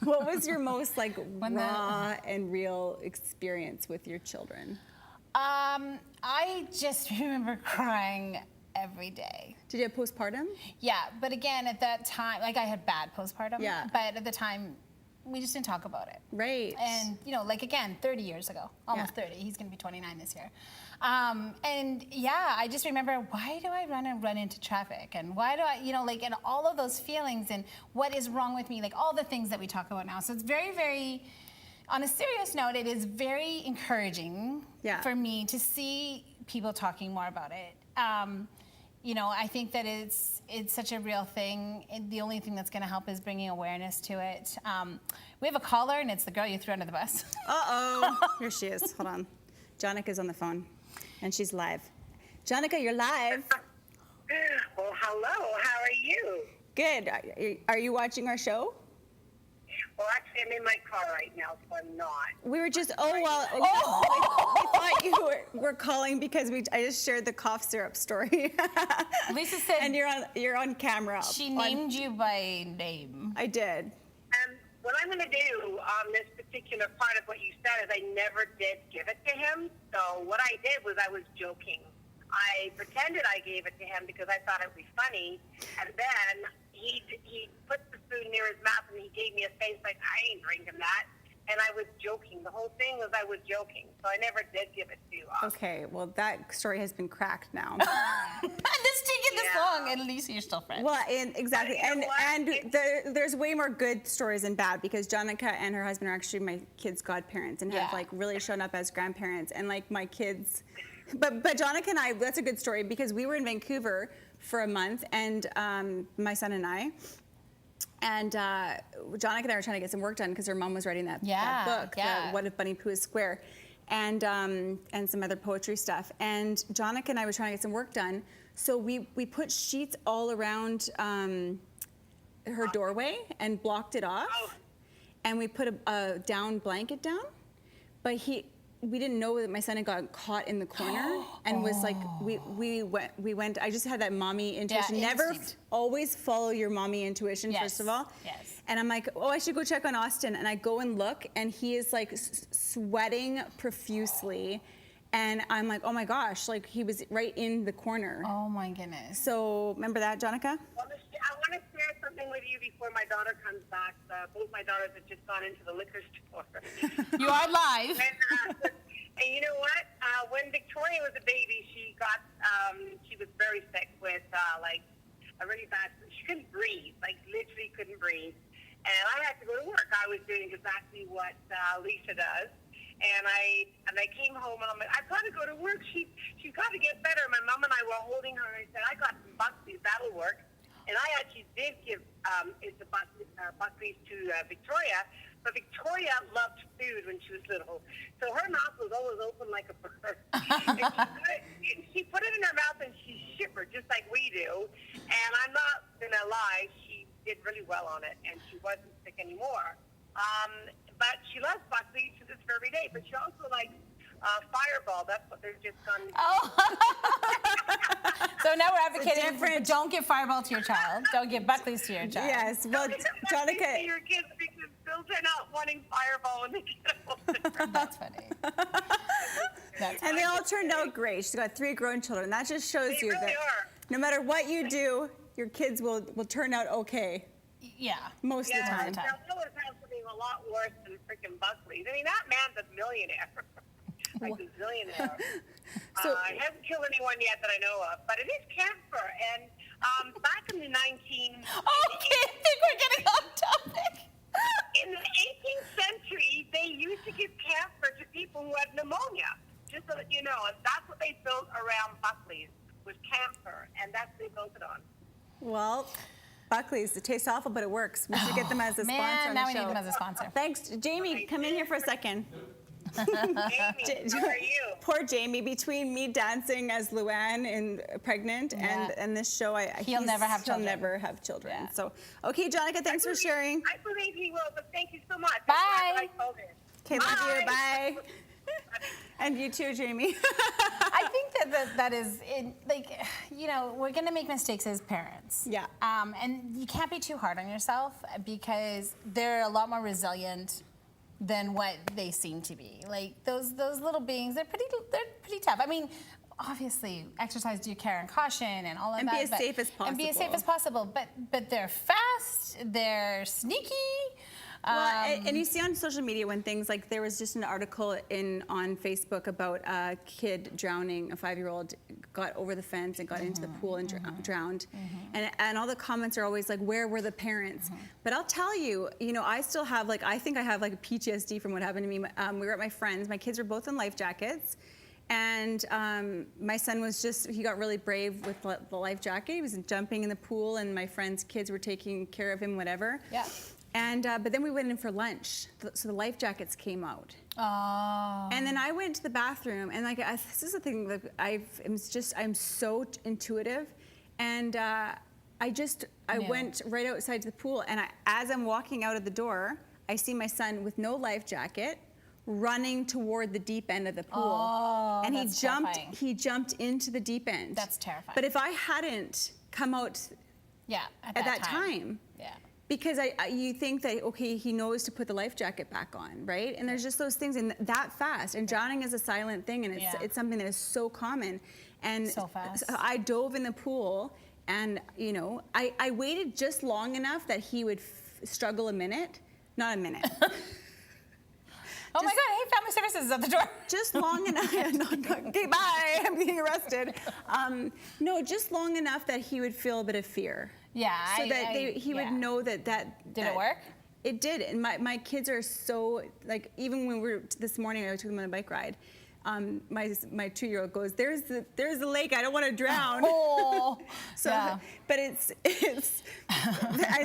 Speaker 3: What was your most like
Speaker 4: When the-
Speaker 3: raw and real experience with your children?
Speaker 4: I just remember crying every day.
Speaker 3: Did you have postpartum?
Speaker 4: Yeah, but again, at that time, like I had bad postpartum.
Speaker 3: Yeah.
Speaker 4: But at the time, we just didn't talk about it.
Speaker 3: Right.
Speaker 4: And, you know, like again, 30 years ago, almost
Speaker 3: Yeah.
Speaker 4: 30. He's going to be 29 this year. And yeah, I just remember, why do I run into traffic? And why do I, you know, like, and all of those feelings and what is wrong with me, like all the things that we talk about now. So it's very, very, on a serious note, it is very encouraging
Speaker 3: Yeah.
Speaker 4: for me to see people talking more about it. You know, I think that it's such a real thing. The only thing that's going to help is bringing awareness to it. We have a caller, and it's the girl you threw under the bus.
Speaker 3: Uh-oh. Here she is. Hold on. Jonica's on the phone, and she's live. Jonica, you're live.
Speaker 6: Well, hello. How are you?
Speaker 3: Good. Are you watching our show?
Speaker 6: Well, actually, I'm in my car right now, so I'm not.
Speaker 3: We were just, we thought you were calling because I just shared the cough syrup story.
Speaker 4: Lisa said
Speaker 3: And you're on camera.
Speaker 4: she named you by name.
Speaker 3: I did.
Speaker 6: What I'm going to do on this particular part of what you said is I never did give it to him. So what I did was I was joking. I pretended I gave it to him because I thought it would be funny. And then he put the spoon near his mouth and he gave me a face like, I ain't drinking that. And I was joking. The whole thing was I was joking. So I never did give it to you.
Speaker 3: Okay, well, that story has been cracked now.
Speaker 4: And this taking this
Speaker 6: Yeah.
Speaker 4: long, and Lisa, you're still friends.
Speaker 3: Well, exactly.
Speaker 6: But you know
Speaker 3: And
Speaker 6: what?
Speaker 3: there's way more good stories than bad because Jonica and her husband are actually my kids' godparents and have
Speaker 4: Yeah.
Speaker 3: like really shown up as grandparents. And like my kids, but Jonica and I, that's a good story because we were in Vancouver for a month and my son and I. And Jonica and I were trying to get some work done because her mom was writing that book,
Speaker 4: yeah.
Speaker 3: What If Bunny Pooh is Square, and some other poetry stuff. And Jonica and I were trying to get some work done, so we put sheets all around her doorway and blocked it off, and we put a down blanket down, but we didn't know that my son had gotten caught in the corner and was like, we went, I just had that mommy intuition. Never,
Speaker 4: instinct.
Speaker 3: always follow your mommy intuition,
Speaker 4: Yes,
Speaker 3: first of all.
Speaker 4: yes.
Speaker 3: And I'm like, oh, I should go check on Austin. And I go and look, and he is like sweating profusely. And I'm like, oh my gosh, like he was right in the corner.
Speaker 4: Oh my goodness.
Speaker 3: So remember that, Jonica?
Speaker 6: Well, I want to share something with you before my daughter comes back. Both my daughters have just gone into the liquor store.
Speaker 4: You are live.
Speaker 6: And you know what? When Victoria was a baby, she was very sick with like a really bad. She couldn't breathe, like literally couldn't breathe. And I had to go to work. I was doing exactly what Lisa does. And I came home and I'm like, I've got to go to work. She's got to get better. My mom and I were holding her and I said, I got some Buckley's, that'll work. And I actually did give Buckley's to Victoria, but Victoria loved food when she was little. So her mouth was always open like a bird. And she put it in her mouth and she shivered just like we do. And I'm not going to lie, she did really well on it and she wasn't sick anymore. But she loves Buckley's to this very day. But she also likes Fireball. That's what they're just on.
Speaker 4: Oh. So now we're advocating
Speaker 3: different-
Speaker 4: don't give Fireball to your child. Don't give Buckley's to your child.
Speaker 3: Yes, well,
Speaker 6: To
Speaker 3: Jonica,
Speaker 6: your kids because they'll turn out wanting Fireball when they get older.
Speaker 4: That's funny. That's
Speaker 3: and they all turned out great. She's got 3 grown children. That just shows
Speaker 6: They
Speaker 3: you
Speaker 6: really
Speaker 3: that
Speaker 6: are.
Speaker 3: no matter what you do, your kids will turn out okay
Speaker 4: yeah.
Speaker 3: most of the time.
Speaker 6: Now, Phyllis has something a lot worse than freaking Buckley's. I mean, that man's a millionaire. Like a zillionaire. He hasn't killed anyone yet that I know of, but it is camphor. And back in the
Speaker 4: Okay, I think we're getting off topic.
Speaker 6: in the 18th century, they used to give camphor to people who had pneumonia. Just so that you know, and that's what they built around Buckley's was camphor, and that's what they built it on.
Speaker 3: Well, Buckley's, it tastes awful, but it works. We should get them as a sponsor
Speaker 4: Man,
Speaker 3: on
Speaker 4: now
Speaker 3: the
Speaker 4: we
Speaker 3: show.
Speaker 4: need them as a sponsor.
Speaker 3: Thanks, Jamie. Come in here for a second.
Speaker 6: Jamie, how are you?
Speaker 3: Poor Jamie, between me dancing as Luann and pregnant and this show,
Speaker 4: He'll never have children.
Speaker 3: He'll never have children.
Speaker 4: Yeah.
Speaker 3: So, okay, Jonica, thanks for sharing.
Speaker 6: I believe he will, but thank you so much.
Speaker 4: Bye.
Speaker 6: I'm glad that I told him.
Speaker 3: Okay, love you. Bye. And you too, Jamie.
Speaker 4: I think that is we're gonna make mistakes as parents.
Speaker 3: Yeah.
Speaker 4: And you can't be too hard on yourself because they're a lot more resilient than what they seem to be. Like those little beings, they're pretty tough. I mean, obviously, exercise due care and caution and all of
Speaker 3: And
Speaker 4: that.
Speaker 3: be as safe as
Speaker 4: And be as safe
Speaker 3: possible.
Speaker 4: as possible. But they're fast. They're sneaky.
Speaker 3: Well, and you see on social media when things like there was just an article on Facebook about a kid drowning, a 5-year-old got over the fence and got into the pool and drowned. And all the comments are always like, where were the parents? But I'll tell you, I still have I think I have a PTSD from what happened to me. We were at my friend's, my kids were both in life jackets. And my son he got really brave with the life jacket. He was jumping in the pool and my friend's kids were taking care of him, whatever.
Speaker 4: Yeah.
Speaker 3: And but then we went in for lunch, so the life jackets came out.
Speaker 4: Oh.
Speaker 3: And then I went to the bathroom, and this is the thing that I'm so intuitive, and I went right outside to the pool, and as I'm walking out of the door, I see my son with no life jacket, running toward the deep end of the pool, and
Speaker 4: that's
Speaker 3: he
Speaker 4: terrifying.
Speaker 3: jumped into the deep end.
Speaker 4: That's terrifying.
Speaker 3: But if I hadn't come out
Speaker 4: at
Speaker 3: that time.
Speaker 4: Yeah.
Speaker 3: Because you think that, okay, he knows to put the life jacket back on, right? And there's just those things, and that fast. And drowning is a silent thing, and it's something that is so common. And
Speaker 4: So fast.
Speaker 3: I dove in the pool, and I waited just long enough that he would struggle a minute, not a minute.
Speaker 4: Oh my God, hey, family services is at the door.
Speaker 3: Just long enough. Okay, bye. I'm being arrested. No, just long enough that he would feel a bit of fear.
Speaker 4: Yeah.
Speaker 3: So that he would know that.
Speaker 4: Did it work?
Speaker 3: It did, and my kids are so even when we were this morning, I took them on a bike ride. My 2-year-old goes, "There's the lake. I don't want to drown."
Speaker 4: Oh.
Speaker 3: So,
Speaker 4: yeah.
Speaker 3: but it's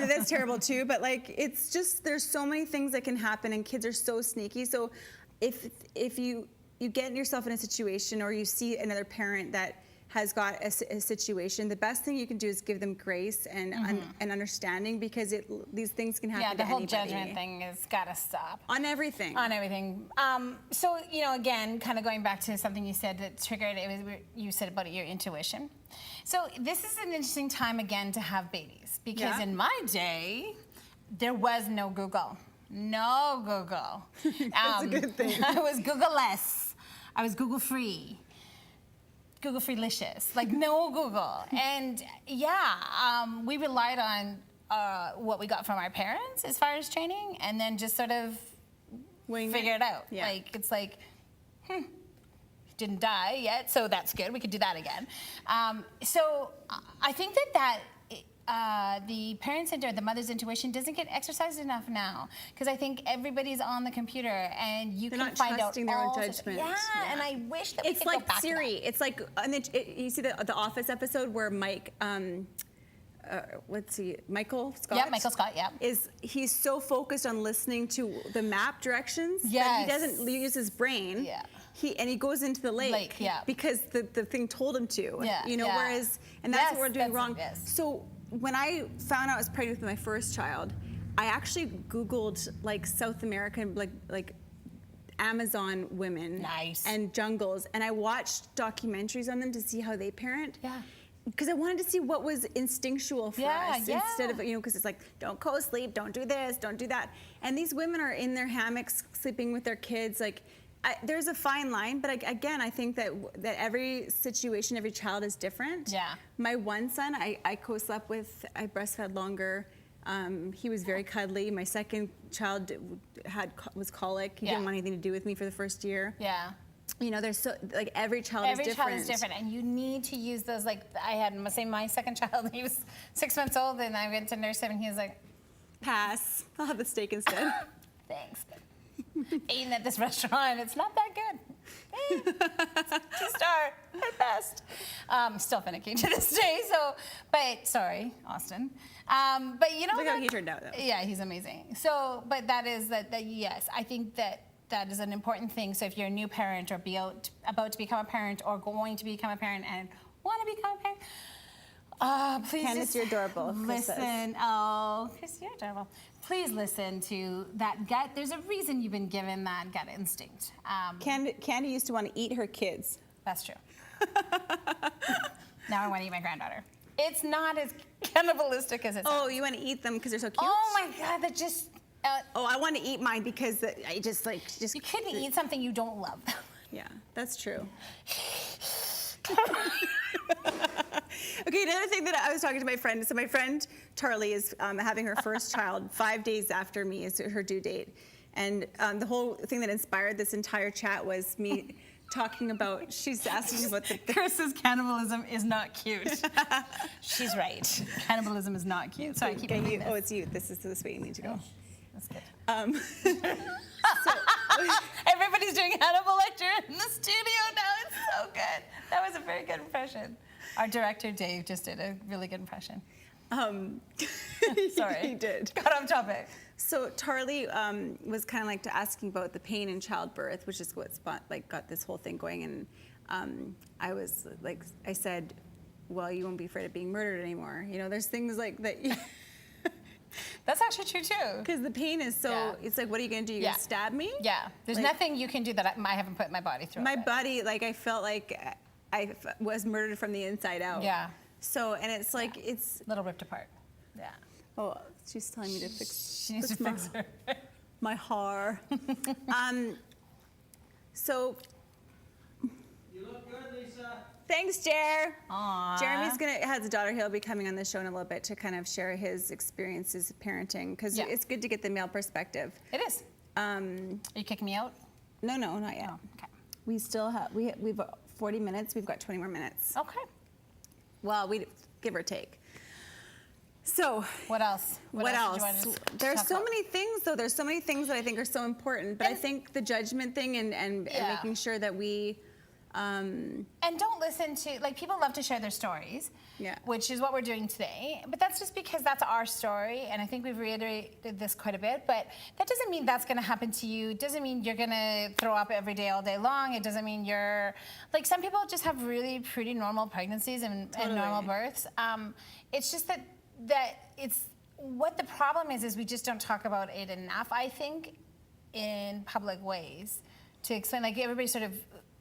Speaker 3: that's terrible too. But it's just there's so many things that can happen, and kids are so sneaky. So, if you get yourself in a situation or you see another parent that has got a situation, the best thing you can do is give them grace and understanding because these things can happen
Speaker 4: The
Speaker 3: to
Speaker 4: whole
Speaker 3: anybody.
Speaker 4: judgment thing has got to stop.
Speaker 3: On everything.
Speaker 4: On everything. So, again, kind of going back to something you said that triggered, you said about your intuition. So this is an interesting time, again, to have babies because in my day, there was no Google. No Google.
Speaker 3: That's a good thing.
Speaker 4: I was Google-less. I was Google-free. Google Freelicious, no Google. And we relied on what we got from our parents as far as training and then just sort of figure it out.
Speaker 3: Yeah.
Speaker 4: Didn't die yet, so that's good. We could do that again. So I think that the parent center, the mother's intuition doesn't get exercised enough now because I think everybody's on the computer and you
Speaker 3: They're
Speaker 4: can
Speaker 3: not
Speaker 4: find out
Speaker 3: trusting their own
Speaker 4: all sorts-
Speaker 3: judgment.
Speaker 4: Yeah,
Speaker 3: Yeah.
Speaker 4: and I wish that we
Speaker 3: It's
Speaker 4: could go
Speaker 3: like
Speaker 4: back to
Speaker 3: Siri.
Speaker 4: that.
Speaker 3: It's like, and you see the Office episode where Mike, Michael Scott?
Speaker 4: Yeah, Michael Scott, yeah.
Speaker 3: He's so focused on listening to the map directions that
Speaker 4: Yes.
Speaker 3: he doesn't use his brain.
Speaker 4: Yeah.
Speaker 3: He goes into the lake,
Speaker 4: yeah.
Speaker 3: because the thing told him to.
Speaker 4: Yeah,
Speaker 3: You know,
Speaker 4: yeah.
Speaker 3: whereas, and that's
Speaker 4: Yes,
Speaker 3: what we're doing
Speaker 4: that's
Speaker 3: wrong.
Speaker 4: it, yes.
Speaker 3: So when I found out I was pregnant with my first child, I actually Googled like South American, like Amazon women
Speaker 4: Nice.
Speaker 3: and jungles, and I watched documentaries on them to see how they parent.
Speaker 4: Yeah.
Speaker 3: Because I wanted to see what was instinctual for
Speaker 4: Yeah,
Speaker 3: us
Speaker 4: yeah.
Speaker 3: instead of, because it's like, don't co-sleep, don't do this, don't do that. And these women are in their hammocks sleeping with their kids. Like, there's a fine line, but again, I think that every situation, every child is different.
Speaker 4: Yeah.
Speaker 3: My one son, I co-slept with, I breastfed longer. He was very cuddly. My second child was colic. He
Speaker 4: Yeah.
Speaker 3: didn't want anything to do with me for the first year.
Speaker 4: Yeah.
Speaker 3: There's so, like, every child
Speaker 4: Every
Speaker 3: is different.
Speaker 4: child is different, and you need to use those. Like I had my second child. He was 6 months old, and I went to nurse him, and he was like,
Speaker 3: Pass. I'll have the steak instead.
Speaker 4: "Thanks, but eating at this restaurant, it's not that good. 2-star at best." Still finicky to this day. So, but sorry, Austin. But you know,
Speaker 3: Look how he turned out, though.
Speaker 4: Yeah, he's amazing. So, but that is that yes, I think that is an important thing. So if you're a new parent or about to become a parent or going to become a parent and want to become a parent, please
Speaker 3: Candace,
Speaker 4: just
Speaker 3: you're adorable. Chris says.
Speaker 4: listen. Oh, Chris, you're adorable. Please listen to that gut. There's a reason you've been given that gut instinct.
Speaker 3: Candy used to want to eat her kids.
Speaker 4: That's true. Now I want to eat my granddaughter. It's not as cannibalistic as it sounds.
Speaker 3: Oh, you want to eat them because they're so cute?
Speaker 4: Oh my God, that just...
Speaker 3: Oh, I want to eat mine because I just.
Speaker 4: you couldn't eat something you don't love.
Speaker 3: Yeah, that's true. Okay, another thing that I was talking to my friend. So my friend Charlie is having her first child 5 days after me is her due date, and the whole thing that inspired this entire chat was me talking about. She's asking about the.
Speaker 4: Chris's cannibalism is not cute. She's right. Cannibalism is not cute. Sorry, I keep
Speaker 3: Okay,
Speaker 4: moving
Speaker 3: oh,
Speaker 4: this.
Speaker 3: it's you. This is this way you need to go.
Speaker 4: That's good.
Speaker 3: So,
Speaker 4: Everybody's doing Hannibal Lecter in the studio now. It's so good. That was a very good impression. Our director, Dave, just did a really good impression. Sorry.
Speaker 3: He did.
Speaker 4: Got off topic.
Speaker 3: So Charlie was kind of like asking about the pain in childbirth, which is what got this whole thing going. And I was like, I said, well, you won't be afraid of being murdered anymore. There's things like that.
Speaker 4: That's actually true, too.
Speaker 3: Because the pain is so,
Speaker 4: Yeah.
Speaker 3: it's like, what are you going to do? You
Speaker 4: Yeah.
Speaker 3: going to stab me?
Speaker 4: Yeah. There's
Speaker 3: Like-
Speaker 4: nothing you can do that I haven't put my body through.
Speaker 3: My
Speaker 4: it.
Speaker 3: body, like, I felt like I was murdered from the inside out.
Speaker 4: Yeah.
Speaker 3: So, and it's like, it's,
Speaker 4: Little ripped apart. Yeah.
Speaker 3: oh, she's telling me to fix,
Speaker 4: She needs to fix her.
Speaker 3: my hair. So,
Speaker 7: You look good, Lisa.
Speaker 3: thanks, Jer.
Speaker 4: Aww.
Speaker 3: Jeremy's has a daughter. He'll be coming on the show in a little bit to kind of share his experiences of parenting, because
Speaker 4: Yeah.
Speaker 3: it's good to get the male perspective.
Speaker 4: It is. Are you kicking me out?
Speaker 3: No, not yet.
Speaker 4: Oh, okay.
Speaker 3: We still have we've got 40 minutes. We've got 20 more minutes.
Speaker 4: Okay.
Speaker 3: Well, we give or take. So,
Speaker 4: What else?
Speaker 3: what
Speaker 4: do
Speaker 3: else?
Speaker 4: you want to just
Speaker 3: There's
Speaker 4: talk
Speaker 3: so
Speaker 4: about?
Speaker 3: many things, though. There's so many things that I think are so important. But I
Speaker 4: And-
Speaker 3: think the judgment thing and
Speaker 4: Yeah.
Speaker 3: making sure that we.
Speaker 4: And don't listen to, like, people love to share their stories,
Speaker 3: Yeah.
Speaker 4: which is what we're doing today. But that's just because that's our story, and I think we've reiterated this quite a bit. But that doesn't mean that's going to happen to you. It doesn't mean you're going to throw up every day, all day long. It doesn't mean you're, like, some people just have really pretty normal pregnancies and normal births. It's just that it's, what the problem is we just don't talk about it enough, I think, in public ways to explain. Like, everybody sort of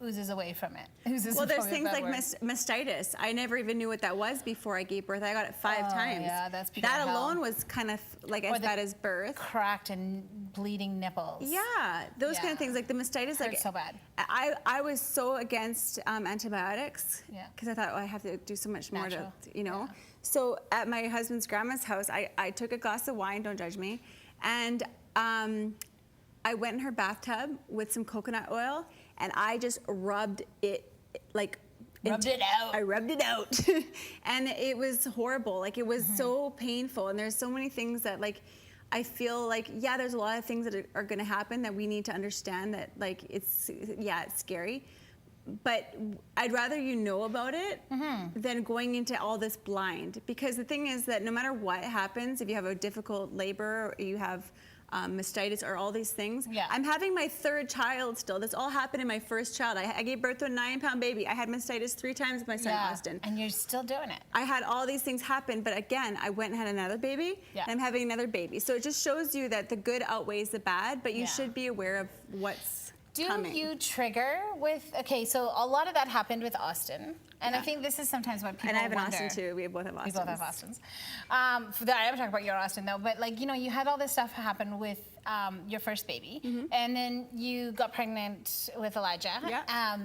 Speaker 4: oozes away from it.
Speaker 3: Well, there's things like mastitis. I never even knew what that was before I gave birth. I got it 5 times.
Speaker 4: yeah, that's pure
Speaker 3: that
Speaker 4: hell.
Speaker 3: alone was kind of like
Speaker 4: Or
Speaker 3: as bad as birth.
Speaker 4: cracked and bleeding nipples.
Speaker 3: Yeah, those kind
Speaker 4: Yeah.
Speaker 3: of things, like the mastitis. Like
Speaker 4: Hurts so bad.
Speaker 3: I was so against antibiotics
Speaker 4: Yeah.
Speaker 3: because I thought, oh, I have to do so much more
Speaker 4: Natural.
Speaker 3: to,
Speaker 4: Yeah.
Speaker 3: So at my husband's grandma's house, I took a glass of wine. Don't judge me, and I went in her bathtub with some coconut oil, and I just rubbed it like
Speaker 4: Rubbed it out.
Speaker 3: I rubbed it out. And it was horrible. Like, it was so painful. And there's so many things that, like, I feel like, yeah, there's a lot of things that are going to happen that we need to understand that, like, it's scary. But I'd rather you know about it than going into all this blind. Because the thing is that no matter what happens, if you have a difficult labor, or you have mastitis, or all these things.
Speaker 4: Yeah.
Speaker 3: I'm having my third child still. This all happened in my first child. I gave birth to a 9-pound baby. I had mastitis 3 times with my son Austin.
Speaker 4: And you're still doing it.
Speaker 3: I had all these things happen, but again, I went and had another baby,
Speaker 4: Yeah.
Speaker 3: and I'm having another baby. So it just shows you that the good outweighs the bad, but you
Speaker 4: Yeah.
Speaker 3: should be aware of what's coming.
Speaker 4: Do you trigger with, okay, so a lot of that happened with Austin. And I think this is sometimes what people
Speaker 3: And I have an
Speaker 4: wonder.
Speaker 3: Austin too. We both have Austins.
Speaker 4: We both have Austins. I never talk about your Austin though, but like, you know, you had all this stuff happen with your first baby, and then you got pregnant with Elijah.
Speaker 3: Yeah.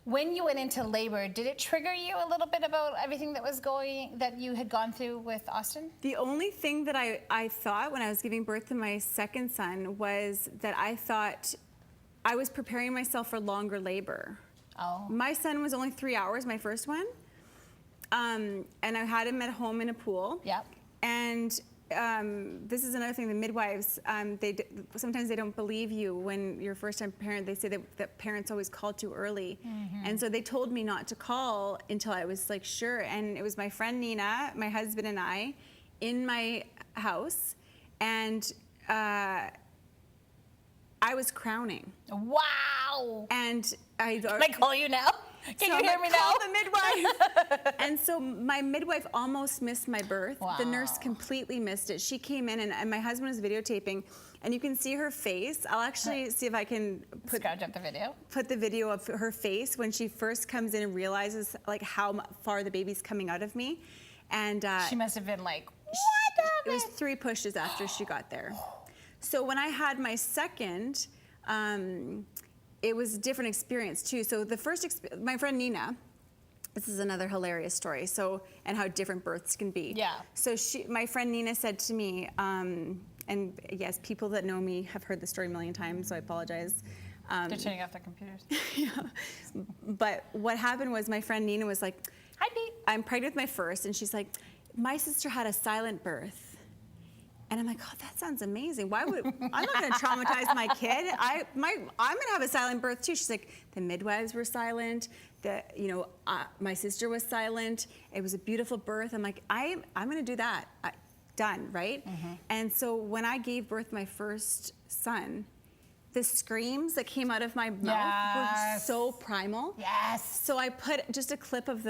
Speaker 4: When you went into labor, did it trigger you a little bit about everything that you had gone through with Austin?
Speaker 3: The only thing that I thought when I was giving birth to my second son was that I thought I was preparing myself for longer labor.
Speaker 4: Oh.
Speaker 3: My son was only 3 hours, my first one. And I had him at home in a pool.
Speaker 4: Yep.
Speaker 3: And this is another thing, the midwives, sometimes they don't believe you when you're a first-time parent. They say that parents always call too early. And so they told me not to call until I was like sure. And it was my friend Nina, my husband, and I in my house. And I was crowning.
Speaker 4: Wow.
Speaker 3: And
Speaker 4: Can I call you now? Can you hear me now?
Speaker 3: Call the midwife. And so my midwife almost missed my birth.
Speaker 4: Wow.
Speaker 3: The nurse completely missed it. She came in, and my husband was videotaping, and you can see her face. I'll actually see if I can
Speaker 4: Scratch up the video.
Speaker 3: put the video of her face when she first comes in and realizes like how far the baby's coming out of me. And
Speaker 4: She must have been like,
Speaker 3: it was 3 pushes after she got there. So when I had my second, it was a different experience too. So the first, my friend Nina, this is another hilarious story. So, and how different births can be.
Speaker 4: Yeah.
Speaker 3: So my friend Nina said to me, and yes, people that know me have heard the story a million times, so I apologize.
Speaker 4: they're turning off their computers.
Speaker 3: Yeah. But what happened was my friend Nina was like,
Speaker 4: Hi, Pete.
Speaker 3: I'm pregnant with my first, and she's like, my sister had a silent birth. And I'm like, oh, that sounds amazing. Why would, I'm not gonna traumatize my kid. I'm gonna have a silent birth too. She's like, the midwives were silent. My sister was silent. It was a beautiful birth. I'm like, I'm gonna do that. Done, right? And so when I gave birth to my first son, the screams that came out of my mouth were so primal.
Speaker 4: Yes.
Speaker 3: So I put just a clip of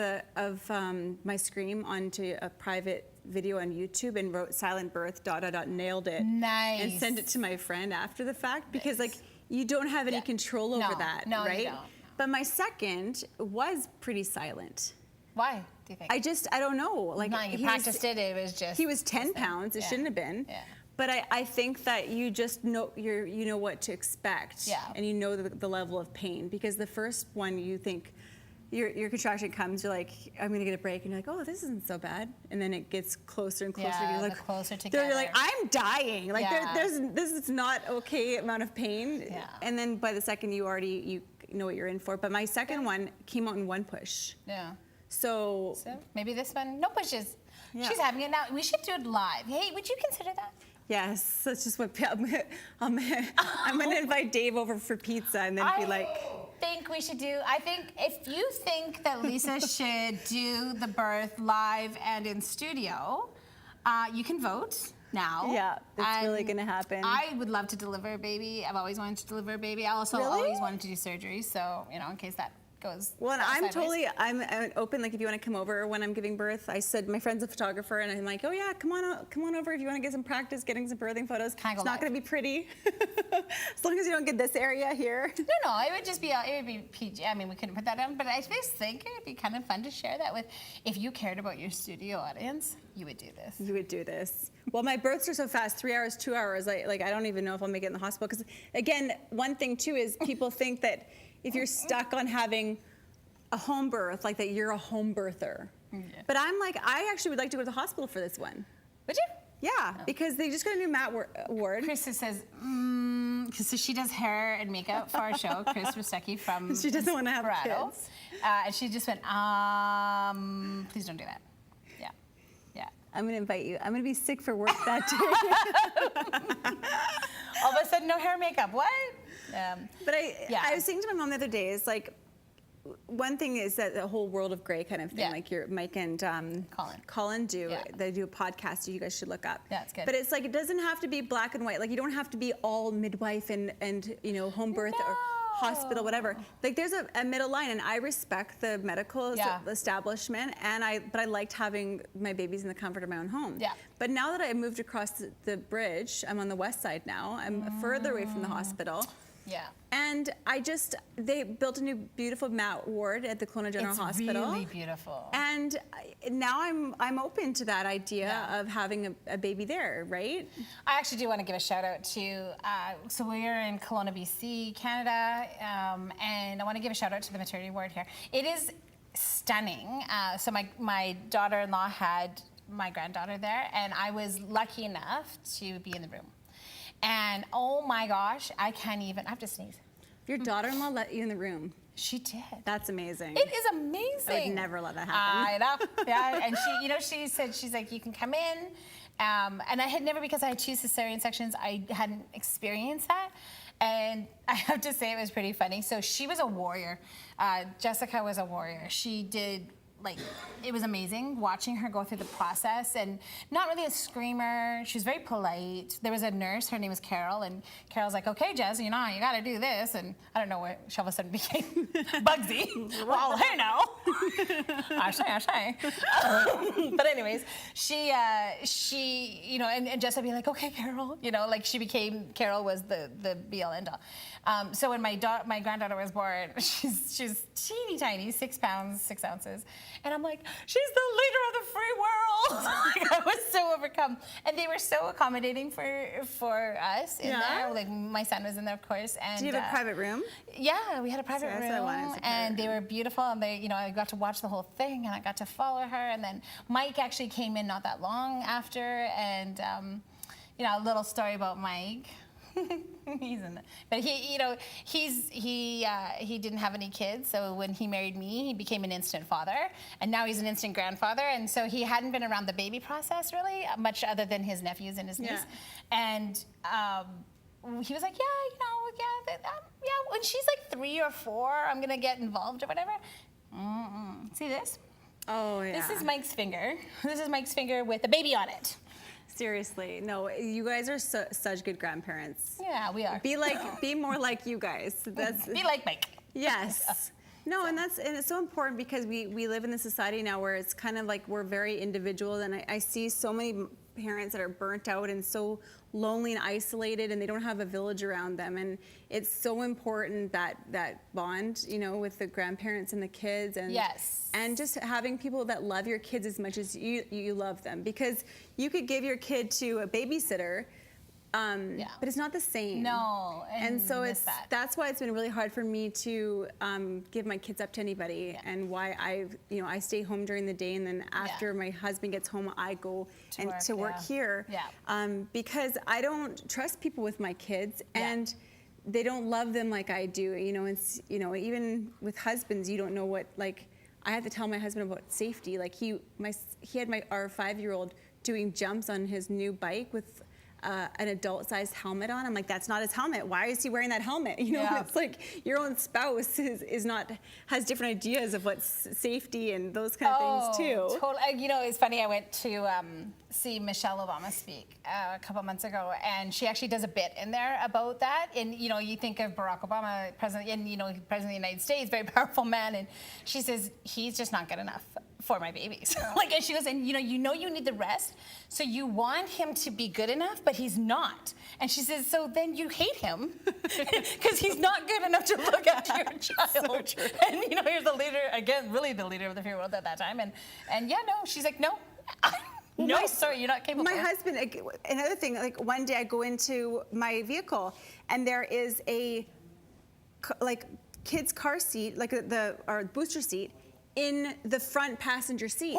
Speaker 3: my scream onto a private video on YouTube and wrote silent birth, ... nailed it.
Speaker 4: Nice.
Speaker 3: And sent it to my friend after the fact because like you don't have any control over that,
Speaker 4: No,
Speaker 3: right?
Speaker 4: you don't.
Speaker 3: But my second was pretty silent.
Speaker 4: Why, do you think?
Speaker 3: I don't know. Like
Speaker 4: No, you practiced it, it was just...
Speaker 3: he was 10 pounds. It shouldn't have been.
Speaker 4: Yeah.
Speaker 3: But I think that you just know you know what to expect.
Speaker 4: Yeah.
Speaker 3: And you know the level of pain because the first one you think your contraction comes, you're like, I'm gonna get a break, and you're like, oh, this isn't so bad, and then it gets closer and closer.
Speaker 4: Yeah,
Speaker 3: you're like,
Speaker 4: the closer
Speaker 3: You're
Speaker 4: together.
Speaker 3: like, I'm dying. Like
Speaker 4: Yeah.
Speaker 3: this is not okay amount of pain.
Speaker 4: Yeah.
Speaker 3: And then by the second you know what you're in for. But my second one came out in 1 push.
Speaker 4: Yeah.
Speaker 3: So
Speaker 4: So maybe this one, no pushes.
Speaker 3: Yeah.
Speaker 4: She's having it now. We should do it live. Hey, would you consider that?
Speaker 3: yes, that's just what I'm gonna invite Dave over for pizza and then be like.
Speaker 4: I think if you think that Lisa should do the birth live and in studio, you can vote now.
Speaker 3: Yeah, that's really
Speaker 4: And
Speaker 3: gonna happen.
Speaker 4: I would love to deliver a baby. I've always wanted to deliver a baby. I also
Speaker 3: Really?
Speaker 4: always wanted to do surgery, so in case that goes.
Speaker 3: Well, and I'm
Speaker 4: sideways.
Speaker 3: I'm open. Like, if you want to come over when I'm giving birth, I said my friend's a photographer, and I'm like, oh yeah, come on over if you want to get some practice getting some birthing photos.
Speaker 4: Can I go
Speaker 3: It's not
Speaker 4: live?
Speaker 3: going to be pretty, as long as you don't get this area here.
Speaker 4: No, it would just be PG. I mean, we couldn't put that on, but I just think it'd be kind of fun to share that with. If you cared about your studio audience, you would do this.
Speaker 3: You would do this. Well, my births are so fast, 3 hours, 2 hours. I don't even know if I'll make it in the hospital. Because again, one thing too is people think that if you're stuck on having a home birth, like that you're a home birther.
Speaker 4: Yeah.
Speaker 3: But I'm like, I actually would like to go to the hospital for this one.
Speaker 4: Would you?
Speaker 3: Yeah, because they just got a new mat ward.
Speaker 4: Chris says, so she does hair and makeup for our show, Chris Rusecki from
Speaker 3: She doesn't want to have
Speaker 4: Relatable.
Speaker 3: kids.
Speaker 4: And she just went, please don't do that. Yeah, yeah.
Speaker 3: I'm gonna invite you. I'm gonna be sick for work that day.
Speaker 4: All of a sudden, no hair and makeup. What?
Speaker 3: But I was saying to my mom the other day, it's like, one thing is that the whole World of Grey kind of thing,
Speaker 4: Yeah.
Speaker 3: like your Mike and Colin do.
Speaker 4: Yeah.
Speaker 3: They do a podcast you guys should look up.
Speaker 4: Yeah, it's good.
Speaker 3: But it's like, it doesn't have to be black and white. Like, you don't have to be all midwife and home birth or hospital, whatever. Like, there's a middle line, and I respect the medical establishment, but I liked having my babies in the comfort of my own home.
Speaker 4: Yeah.
Speaker 3: But now that I moved across the bridge, I'm on the west side now. I'm further away from the hospital.
Speaker 4: Yeah.
Speaker 3: And they built a new beautiful mat ward at the Kelowna General Hospital.
Speaker 4: It's really beautiful.
Speaker 3: And now I'm open to that idea of having a baby there, right?
Speaker 4: I actually do want to give a shout out to, so we're in Kelowna, BC, Canada, and I want to give a shout out to the maternity ward here. It is stunning. So my daughter-in-law had my granddaughter there, and I was lucky enough to be in the room. And oh my gosh, I have to sneeze.
Speaker 3: Your daughter-in-law let you in the room.
Speaker 4: She did.
Speaker 3: That's amazing.
Speaker 4: It is amazing.
Speaker 3: I would never let that happen.
Speaker 4: I know. Yeah, and she said, she's like, you can come in. And I had never, because I had 2 cesarean sections, I hadn't experienced that. And I have to say, it was pretty funny. So she was a warrior. Jessica was a warrior. She did, it was amazing watching her go through the process, and not really a screamer. She was very polite. There was a nurse, her name was Carol, and Carol's like, okay, Jess, you gotta do this. And I don't know what she all of a sudden became Bugsy. Well, hey now. I say. But anyways, she and Jess would be like, okay, Carol, Carol was the be all end all. So when my granddaughter was born, she's teeny tiny, 6 pounds, 6 ounces. And I'm like, she's the leader of the free world. I was so overcome. And they were so accommodating for us in there. Like, my son was in there, of course. And
Speaker 3: do you have a private room?
Speaker 4: Yeah, we had a private room.
Speaker 3: That's what I wanted,
Speaker 4: and they were beautiful. And I got to watch the whole thing, and I got to follow her. And then Mike actually came in not that long after. And, a little story about Mike. He's in it, but he didn't have any kids. So when he married me, he became an instant father, and now he's an instant grandfather. And so he hadn't been around the baby process really much, other than his nephews and his niece. And he was like, when she's like 3 or 4, I'm gonna get involved or whatever. See this?
Speaker 3: Oh yeah.
Speaker 4: This is Mike's finger. This is Mike's finger with a baby on it.
Speaker 3: Seriously, no, you guys are such good grandparents.
Speaker 4: Yeah, we are.
Speaker 3: Be more like you guys.
Speaker 4: Be like Mike.
Speaker 3: Yes. No, and it's so important, because we live in a society now where it's kind of like we're very individual, and I see so many parents that are burnt out and so lonely and isolated, and they don't have a village around them. And it's so important that bond, with the grandparents and the kids, and and just having people that love your kids as much as you love them, because you could give your kid to a babysitter, but it's not the same.
Speaker 4: No,
Speaker 3: and so that's why it's been really hard for me to give my kids up to anybody, and why I stay home during the day, and then after my husband gets home, I go to work here, because I don't trust people with my kids, and they don't love them like I do. Even with husbands, you don't know what, I have to tell my husband about safety. Like he had our 5-year-old doing jumps on his new bike with an adult-sized helmet on. I'm like, that's not his helmet. Why is he wearing that helmet? It's like your own spouse has different ideas of what's safety and those kind of things too.
Speaker 4: Totally. It's funny. I went to see Michelle Obama speak a couple months ago, and she actually does a bit in there about that. And you think of Barack Obama, president of the United States, very powerful man, and she says he's just not good enough for my babies. And she goes, and you need the rest, so you want him to be good enough, but he's not. And she says, so then you hate him because he's not good enough to look after your child. So true. And here's the leader, again, really the leader of the free world at that time. And she's like, no. No, sorry, you're not capable.
Speaker 3: My husband, another thing, one day I go into my vehicle, and there is a kid's car seat, or booster seat, in the front passenger seat.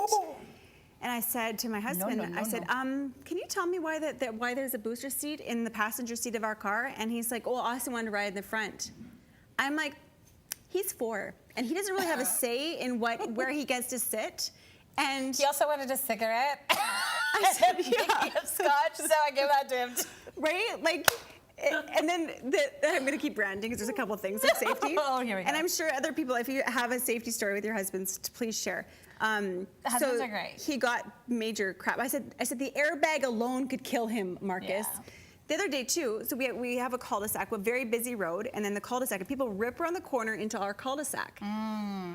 Speaker 3: And I said to my husband, I said, can you tell me why why there's a booster seat in the passenger seat of our car? And he's like, well, Austin wanted to ride in the front. I'm like, he's 4, and he doesn't really have a say in where he gets to sit. And
Speaker 4: He also wanted a cigarette.
Speaker 3: I said, yeah.
Speaker 4: Of scotch, so I give that to him.
Speaker 3: Right? Like, and then I'm going to keep ranting because there's a couple of things like safety.
Speaker 4: Oh, here we go.
Speaker 3: And I'm sure other people, if you have a safety story with your husbands, please share.
Speaker 4: Husbands are great.
Speaker 3: He got major crap. I said the airbag alone could kill him, Marcus.
Speaker 4: Yeah.
Speaker 3: The other day too, so we have a cul-de-sac, a very busy road, and then the cul-de-sac, and people rip around the corner into our cul-de-sac,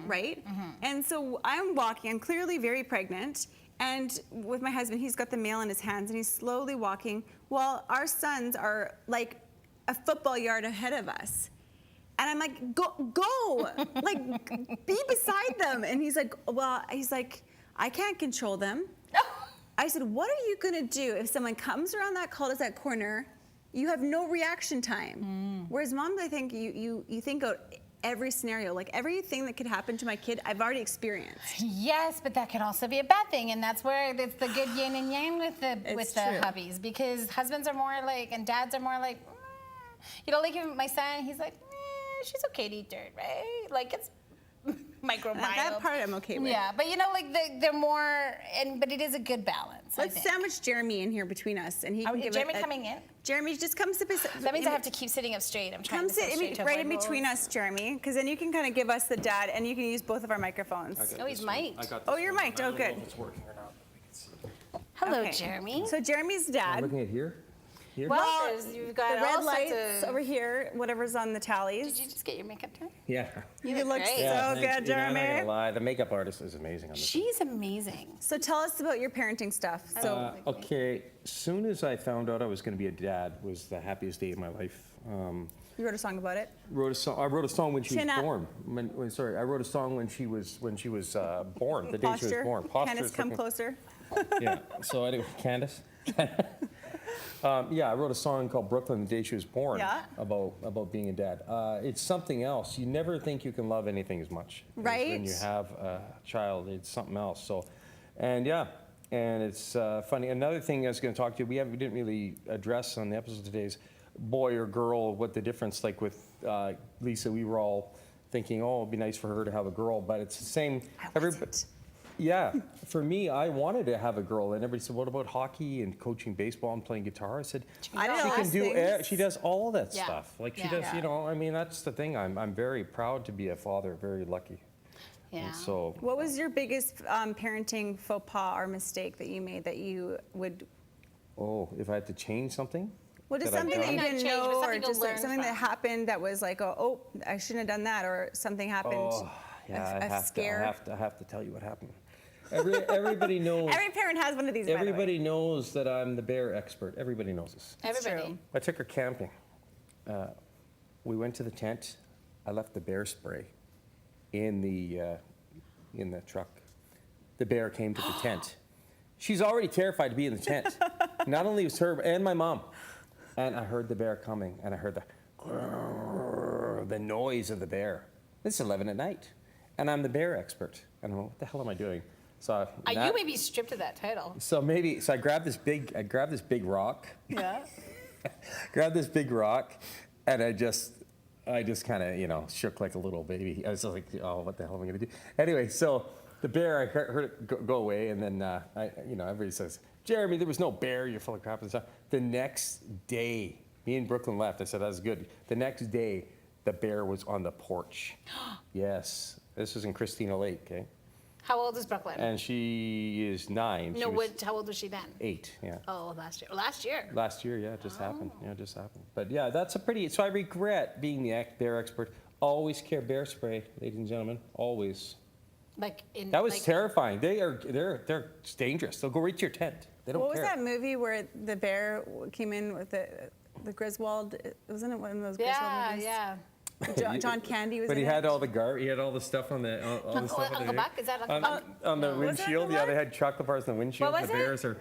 Speaker 3: right? And so I'm walking, I'm clearly very pregnant, and with my husband, he's got the mail in his hands, and he's slowly walking, while our sons are like a football yard ahead of us. And I'm like, go, like, be beside them. And he's like, I can't control them. I said, what are you gonna do if someone comes around that cul-de-sac corner? You have no reaction time. Whereas moms, I think you think out every scenario, like everything that could happen to my kid, I've already experienced.
Speaker 4: Yes, but that could also be a bad thing, and that's where it's the good yin and yang with the
Speaker 3: true.
Speaker 4: hubbies, because husbands are more like, and dads are more like, you know, like even my son, he's like, she's okay to eat dirt, right? Like it's microbiome.
Speaker 3: That part I'm okay with.
Speaker 4: Yeah, but you know, like they're more, but it is a good balance.
Speaker 3: Let's
Speaker 4: I think.
Speaker 3: sandwich Jeremy in here between us, and he can give
Speaker 4: Jeremy
Speaker 3: it
Speaker 4: coming in?
Speaker 3: Jeremy just come sit beside.
Speaker 4: That means I have to keep sitting up straight. I'm trying
Speaker 3: Come
Speaker 4: to sit
Speaker 3: sit
Speaker 4: straight to
Speaker 3: right
Speaker 4: avoid
Speaker 3: in between
Speaker 4: rolls.
Speaker 3: us, Jeremy, because then you can kind of give us the dad, and you can use both of our microphones.
Speaker 4: Oh, he's mic'd.
Speaker 3: Oh, you're mic'd. Oh, good.
Speaker 8: It's working or not, but we can see.
Speaker 4: Hello,
Speaker 3: Okay.
Speaker 4: Jeremy.
Speaker 3: So Jeremy's dad.
Speaker 8: Looking at here? Here?
Speaker 4: Well, you've got
Speaker 3: The red
Speaker 4: all sorts
Speaker 3: lights
Speaker 4: of.
Speaker 3: over here, whatever's on the tallies.
Speaker 4: Did you just get your makeup done?
Speaker 8: Yeah.
Speaker 3: You
Speaker 4: look
Speaker 3: look
Speaker 4: great.
Speaker 3: so
Speaker 8: Yeah,
Speaker 3: good,
Speaker 8: thanks. You know, I'm not
Speaker 3: Jeremy.
Speaker 8: gonna lie, the makeup artist is amazing on this.
Speaker 4: She's amazing.
Speaker 3: So tell us about your parenting stuff. So
Speaker 8: Okay, soon as I found out I was going to be a dad was the happiest day of my life.
Speaker 3: you wrote a song about it.
Speaker 8: I wrote a song when she
Speaker 3: Chin
Speaker 8: was
Speaker 3: up.
Speaker 8: born. I wrote a song when she was born, the day she was
Speaker 3: Posture.
Speaker 8: born. Posture
Speaker 3: Candace,
Speaker 8: is
Speaker 3: come
Speaker 8: looking-
Speaker 3: closer.
Speaker 8: Yeah. So anyway, Candace. Yeah, I wrote a song called Brooklyn the day she was born.
Speaker 3: Yeah.
Speaker 8: About being a dad. It's something else. You never think you can love anything as much. as
Speaker 3: Right.
Speaker 8: when you have a child, it's something else. So, and yeah, and it's funny. Another thing I was going to talk to you. We didn't really address on the episode today is boy or girl. What the difference? Like with Lisa, we were all thinking, oh, it'd be nice for her to have a girl, but it's the same. Yeah, for me, I wanted to have a girl, and everybody said, "What about hockey and coaching baseball and playing guitar?" I said,
Speaker 3: I did
Speaker 8: "She
Speaker 3: all
Speaker 8: can
Speaker 3: those
Speaker 8: do.
Speaker 3: things.
Speaker 8: She does all that
Speaker 4: Yeah.
Speaker 8: stuff. Like she
Speaker 4: Yeah.
Speaker 8: does.
Speaker 3: Yeah.
Speaker 8: You know, I mean, that's the thing. I'm very proud to be a father. Very lucky.
Speaker 4: Yeah.
Speaker 8: And so,
Speaker 3: What was your biggest parenting faux pas or mistake that you made that you would?
Speaker 8: if I had to change something,
Speaker 3: Well, just
Speaker 8: that I've
Speaker 3: something that
Speaker 8: done?
Speaker 3: you
Speaker 4: Not
Speaker 3: didn't
Speaker 4: change, but
Speaker 3: know, or
Speaker 4: something to
Speaker 3: just like
Speaker 4: learn
Speaker 3: something that
Speaker 4: from.
Speaker 3: happened that was like, oh, I shouldn't have done that, or something happened.
Speaker 8: Oh, yeah,
Speaker 3: a scare.
Speaker 8: I have to tell you what happened. Everybody knows.
Speaker 3: Every parent has one of these. by the way.
Speaker 8: Everybody knows that I'm the bear expert. Everybody knows this.
Speaker 4: Everybody.
Speaker 3: true.
Speaker 8: I took her camping. We went to the tent. I left the bear spray in the truck. The bear came to the tent. She's already terrified to be in the tent. Not only was her and my mom. And I heard the bear coming, and I heard the noise of the bear. It's 11 at night, and I'm the bear expert. And I'm like, what the hell am I doing? So
Speaker 4: You may be stripped of that title.
Speaker 8: So I grabbed this big rock.
Speaker 3: Yeah.
Speaker 8: Grabbed this big rock, and I just kind of, shook like a little baby. I was like, oh, what the hell am I going to do? Anyway, so the bear, I heard it go away, and then, everybody says, Jeremy, there was no bear, you're full of crap and stuff. The next day, me and Brooklyn left. I said, that's good. The next day, the bear was on the porch. Yes. This was in Christina Lake, okay?
Speaker 4: How old is Brooklyn?
Speaker 8: And she is 9. She
Speaker 4: No,
Speaker 8: was
Speaker 4: how old was she then?
Speaker 8: 8, yeah.
Speaker 4: Oh, last year. Last year.
Speaker 8: Last year, yeah, it just happened. Yeah, it just happened. But yeah, so I regret being the bear expert. Always care bear spray, ladies and gentlemen, always. That was terrifying. They're dangerous. They'll go right to your tent. They don't
Speaker 3: What was
Speaker 8: care.
Speaker 3: that movie where the bear came in with the Griswold? Wasn't it one of those Griswold
Speaker 4: Yeah,
Speaker 3: movies?
Speaker 4: yeah.
Speaker 3: John Candy was
Speaker 8: But
Speaker 3: in
Speaker 8: he
Speaker 3: it.
Speaker 8: had all the stuff on the all the stuff on
Speaker 4: Uncle
Speaker 8: the
Speaker 4: Buck? Is that Uncle Buck?
Speaker 8: on the
Speaker 3: Was that
Speaker 8: windshield.
Speaker 3: the
Speaker 8: Yeah,
Speaker 3: one?
Speaker 8: they had chocolate bars on the windshield.
Speaker 4: What was
Speaker 8: the
Speaker 4: it?
Speaker 8: bears are.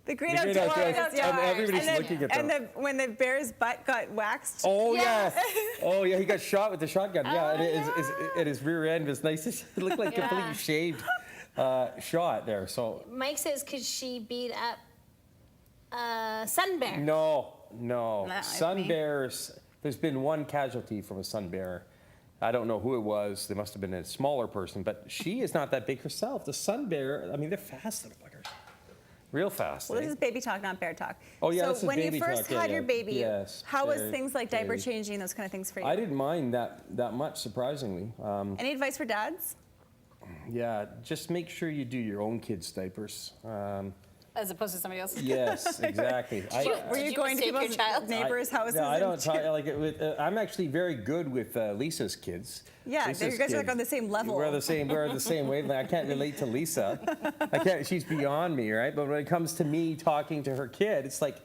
Speaker 3: The Great
Speaker 8: The Great
Speaker 3: Outdoors.
Speaker 8: Outdoors.
Speaker 3: Yeah.
Speaker 8: And everybody's
Speaker 3: then-
Speaker 8: looking at them.
Speaker 3: when the bear's butt got waxed.
Speaker 8: Oh
Speaker 4: Yes.
Speaker 8: yeah. Oh yeah, he got shot with the shotgun. Yeah, and his rear end was nice. It looked like completely shaved. shot there. So
Speaker 4: Mike says, could she beat up sun bear?
Speaker 8: no.
Speaker 3: Not
Speaker 8: Sun
Speaker 3: with me.
Speaker 8: bears. There's been one casualty from a sun bear. I don't know who it was. They must have been a smaller person, but she is not that big herself. The sun bear, I mean, they're fast little buggers. Real fast.
Speaker 3: Well,
Speaker 8: eh?
Speaker 3: this is baby talk, not bear talk.
Speaker 8: Oh, yeah,
Speaker 3: So
Speaker 8: this is
Speaker 3: when you
Speaker 8: baby
Speaker 3: first
Speaker 8: talk, yeah,
Speaker 3: had your
Speaker 8: yeah.
Speaker 3: baby,
Speaker 8: Yes,
Speaker 3: how was
Speaker 8: very,
Speaker 3: things like diaper
Speaker 8: very.
Speaker 3: changing, those kind of things for you?
Speaker 8: I didn't mind that much, surprisingly.
Speaker 3: Any advice for dads?
Speaker 8: Yeah, just make sure you do your own kids' diapers.
Speaker 4: As opposed to somebody else?
Speaker 8: Yes, exactly.
Speaker 3: Were you
Speaker 4: you
Speaker 3: going to
Speaker 4: mistake your
Speaker 3: people's
Speaker 4: child's?
Speaker 3: neighbors' houses?
Speaker 8: No, I
Speaker 3: and-
Speaker 8: don't talk like it with. I'm actually very good with Lisa's kids.
Speaker 3: Yeah,
Speaker 8: Lisa's
Speaker 3: you guys are like
Speaker 8: kids.
Speaker 3: on the same level.
Speaker 8: We're the same. We're the same wavelength. I can't relate to Lisa. I can't. She's beyond me, right? But when it comes to me talking to her kid, it's like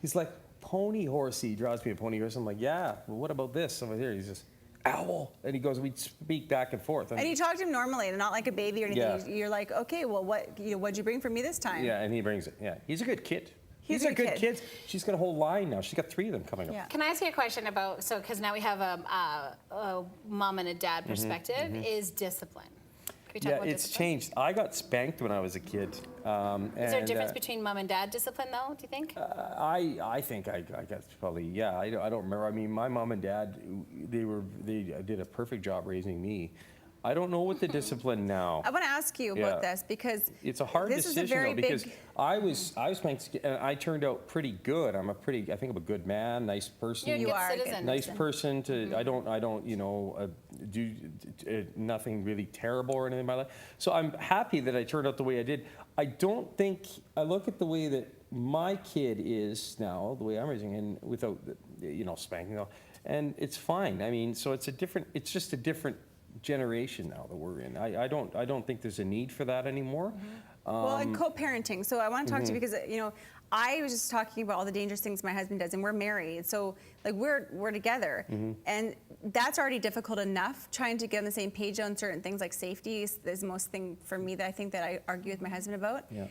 Speaker 8: he's like pony horsey. He draws me a pony horse. I'm like, yeah. Well, what about this over here? He's just owl, and he goes. We speak back and forth.
Speaker 3: And you talk to him normally, and not like a baby or anything.
Speaker 8: Yeah.
Speaker 3: You're like, okay, well, what'd you bring for me this time?
Speaker 8: Yeah, and he brings it. Yeah, he's a good kid.
Speaker 3: He's
Speaker 8: a
Speaker 3: a
Speaker 8: good
Speaker 3: good
Speaker 8: kid. She's got a whole line now. She's got 3 of them coming up.
Speaker 3: Yeah.
Speaker 4: Can I ask you a question about, because now we have a mom and a dad perspective, is discipline. Can we talk
Speaker 8: Yeah,
Speaker 4: about
Speaker 8: it's
Speaker 4: discipline?
Speaker 8: changed. I got spanked when I was a kid.
Speaker 4: Is there a
Speaker 8: and,
Speaker 4: difference between mom and dad discipline, though, do you think?
Speaker 8: I think I guess probably, yeah. I don't remember. I mean, my mom and dad, they did a perfect job raising me. I don't know what the discipline now.
Speaker 3: I want to ask you
Speaker 8: Yeah.
Speaker 3: about this because
Speaker 8: It's a hard
Speaker 3: this is
Speaker 8: decision
Speaker 3: a very
Speaker 8: though, because
Speaker 3: big.
Speaker 8: I was spanked and I turned out pretty good. I think I'm a good man, nice person.
Speaker 4: You're a
Speaker 3: You
Speaker 4: good
Speaker 3: are a good
Speaker 4: citizen.
Speaker 8: Nice person to. I don't do nothing really terrible or anything in my life. So I'm happy that I turned out the way I did. I don't think I look at the way that my kid is now, the way I'm raising him, without spanking, and it's fine. I mean, so it's just a different generation now that we're in. I don't think there's a need for that anymore.
Speaker 3: Well, and co-parenting. So I want to talk to you because I was just talking about all the dangerous things my husband does, and we're married, so like we're together, and that's already difficult enough. Trying to get on the same page on certain things like safety is the most thing for me that I think that I argue with my husband about.
Speaker 8: Yeah.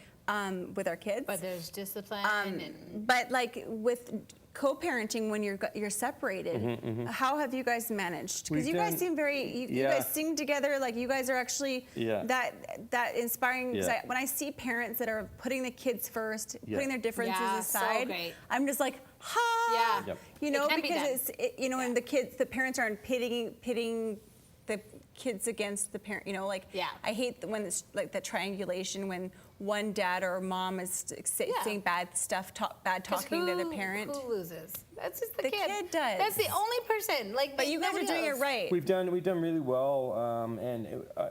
Speaker 3: With our kids.
Speaker 4: But there's discipline and...
Speaker 3: But like with co-parenting, when you're separated, how have you guys managed? Because
Speaker 8: We've
Speaker 3: you guys
Speaker 8: done-
Speaker 3: seem very, you
Speaker 8: Yeah.
Speaker 3: guys sing together. Like you guys are actually
Speaker 8: Yeah.
Speaker 3: that inspiring. 'Cause
Speaker 8: Yeah.
Speaker 3: when I see parents that are putting the kids first,
Speaker 8: Yeah.
Speaker 3: putting their differences
Speaker 4: Yeah, so
Speaker 3: aside,
Speaker 4: great.
Speaker 3: I'm just like, ha.
Speaker 4: Yeah.
Speaker 8: Yep.
Speaker 3: You know,
Speaker 4: It can be
Speaker 3: because
Speaker 4: done.
Speaker 3: and the parents aren't pitting the kids against the parent.
Speaker 4: Yeah.
Speaker 3: I hate when it's like the triangulation when one dad or mom is
Speaker 4: Yeah.
Speaker 3: saying bad stuff, bad
Speaker 4: 'Cause
Speaker 3: talking to the parent.
Speaker 4: Who loses? That's just the
Speaker 3: The
Speaker 4: kid.
Speaker 3: kid does.
Speaker 4: That's the only person. Like,
Speaker 3: But you guys are
Speaker 4: nobody
Speaker 3: doing
Speaker 4: else.
Speaker 3: it right.
Speaker 8: We've done really well,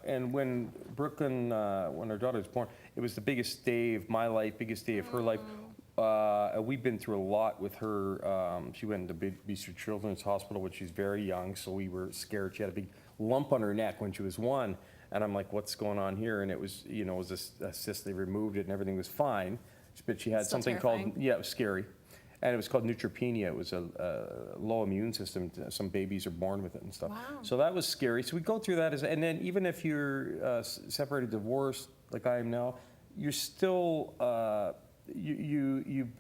Speaker 8: and when Brooklyn, when our daughter was born, it was the biggest day of my life, biggest day of her life. We've been through a lot with her. She went to Beecher Children's Hospital when she was very young, so we were scared. She had a big lump on her neck when she was 1, and I'm like, "What's going on here?" And it was, it was a cyst. They removed it, and everything was fine. But she had
Speaker 3: Still
Speaker 8: something
Speaker 3: terrifying.
Speaker 8: called, it was scary. And it was called neutropenia. It was a low immune system. Some babies are born with it and stuff.
Speaker 4: Wow.
Speaker 8: So that was scary. So we go through that, and then even if you're separated, divorced, like I am now, you're still you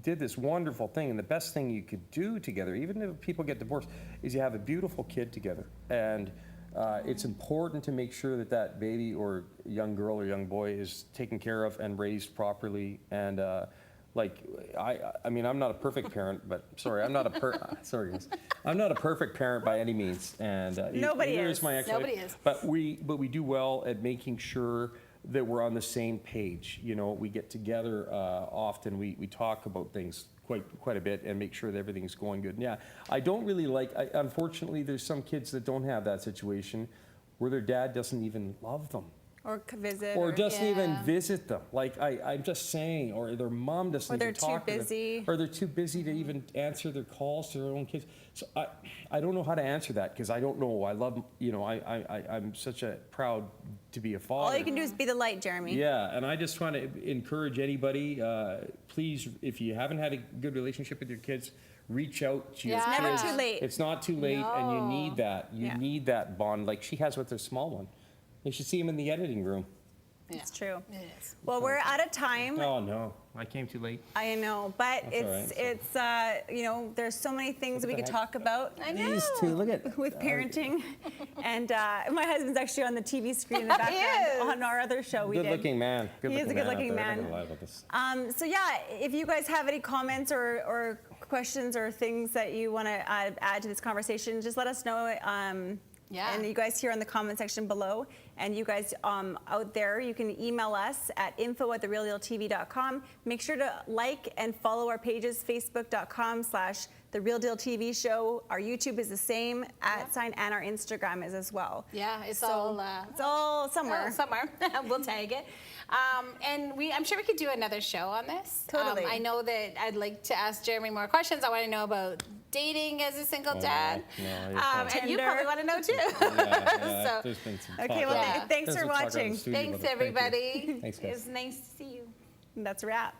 Speaker 8: did this wonderful thing, and the best thing you could do together, even if people get divorced, is you have a beautiful kid together. And it's important to make sure that that baby or young girl or young boy is taken care of and raised properly. And I mean, I'm not a perfect parent, but sorry, I'm not a sorry, guys. I'm not a perfect parent by any means. And
Speaker 3: Nobody
Speaker 8: here's
Speaker 3: is.
Speaker 8: my ex-wife.
Speaker 4: Nobody is.
Speaker 8: But we do well at making sure that we're on the same page. We get together often. We talk about things quite a bit and make sure that everything's going good. And yeah, I don't really unfortunately, there's some kids that don't have that situation where their dad doesn't even love them.
Speaker 3: Or visit.
Speaker 8: Or doesn't even
Speaker 4: Yeah.
Speaker 8: visit them. Like I'm just saying, or their mom doesn't
Speaker 3: Or they're
Speaker 8: even talk
Speaker 3: too
Speaker 8: to them.
Speaker 3: busy.
Speaker 8: Or they're too busy to even answer their calls to their own kids. So I don't know how to answer that because I don't know. I love, I'm such a proud to be a father.
Speaker 3: All you can do is be the light, Jeremy.
Speaker 8: Yeah, and I just want to encourage anybody, please, if you haven't had a good relationship with your kids, reach out to your
Speaker 4: Yeah.
Speaker 8: kids.
Speaker 3: Never too late.
Speaker 8: It's not too late, and you
Speaker 4: No.
Speaker 8: need that. You
Speaker 3: Yeah.
Speaker 8: need that bond like she has with her small one. You should see him in the editing room.
Speaker 4: Yeah.
Speaker 3: It's true.
Speaker 4: It is.
Speaker 3: Well, we're out of time.
Speaker 8: Oh, no. I came too late.
Speaker 3: I know, but
Speaker 8: That's
Speaker 3: it's you know, there's so many things that we could talk about.
Speaker 4: I know.
Speaker 8: These two, look at
Speaker 3: With parenting, and my husband's actually on the TV screen in the background
Speaker 4: is.
Speaker 3: on our other show we did.
Speaker 8: Good-looking man.
Speaker 3: He is a good-looking
Speaker 8: man.
Speaker 3: man.
Speaker 8: I'm not gonna lie about this.
Speaker 3: So yeah, if you guys have any comments or questions or things that you want to add to this conversation, just let us know.
Speaker 4: Yeah.
Speaker 3: And you guys here in the comment section below, and you guys out there, you can email us at info@therealdealtv.com. Make sure to like and follow our pages, facebook.com/therealdealtv show. Our YouTube is the same @ and our Instagram is as well.
Speaker 4: Yeah, it's
Speaker 3: So
Speaker 4: all
Speaker 3: it's all somewhere.
Speaker 4: somewhere. We'll tag it. And I'm sure we could do another show on this.
Speaker 3: Totally.
Speaker 4: I know that I'd like to ask Jeremy more questions. I want to know about dating as a single dad.
Speaker 8: no, you're fine.
Speaker 4: And you
Speaker 3: Tinder.
Speaker 4: probably want to know too.
Speaker 8: Yeah,
Speaker 4: So,
Speaker 8: there's been some
Speaker 3: Okay,
Speaker 8: talk
Speaker 3: well,
Speaker 8: about-
Speaker 3: thanks
Speaker 8: there's
Speaker 3: for
Speaker 8: some talk around the
Speaker 3: watching.
Speaker 8: studio
Speaker 4: thanks
Speaker 8: about it. Thank you.
Speaker 4: everybody.
Speaker 8: Thanks,
Speaker 4: It
Speaker 8: guys.
Speaker 4: was nice to see you.
Speaker 3: That's a wrap.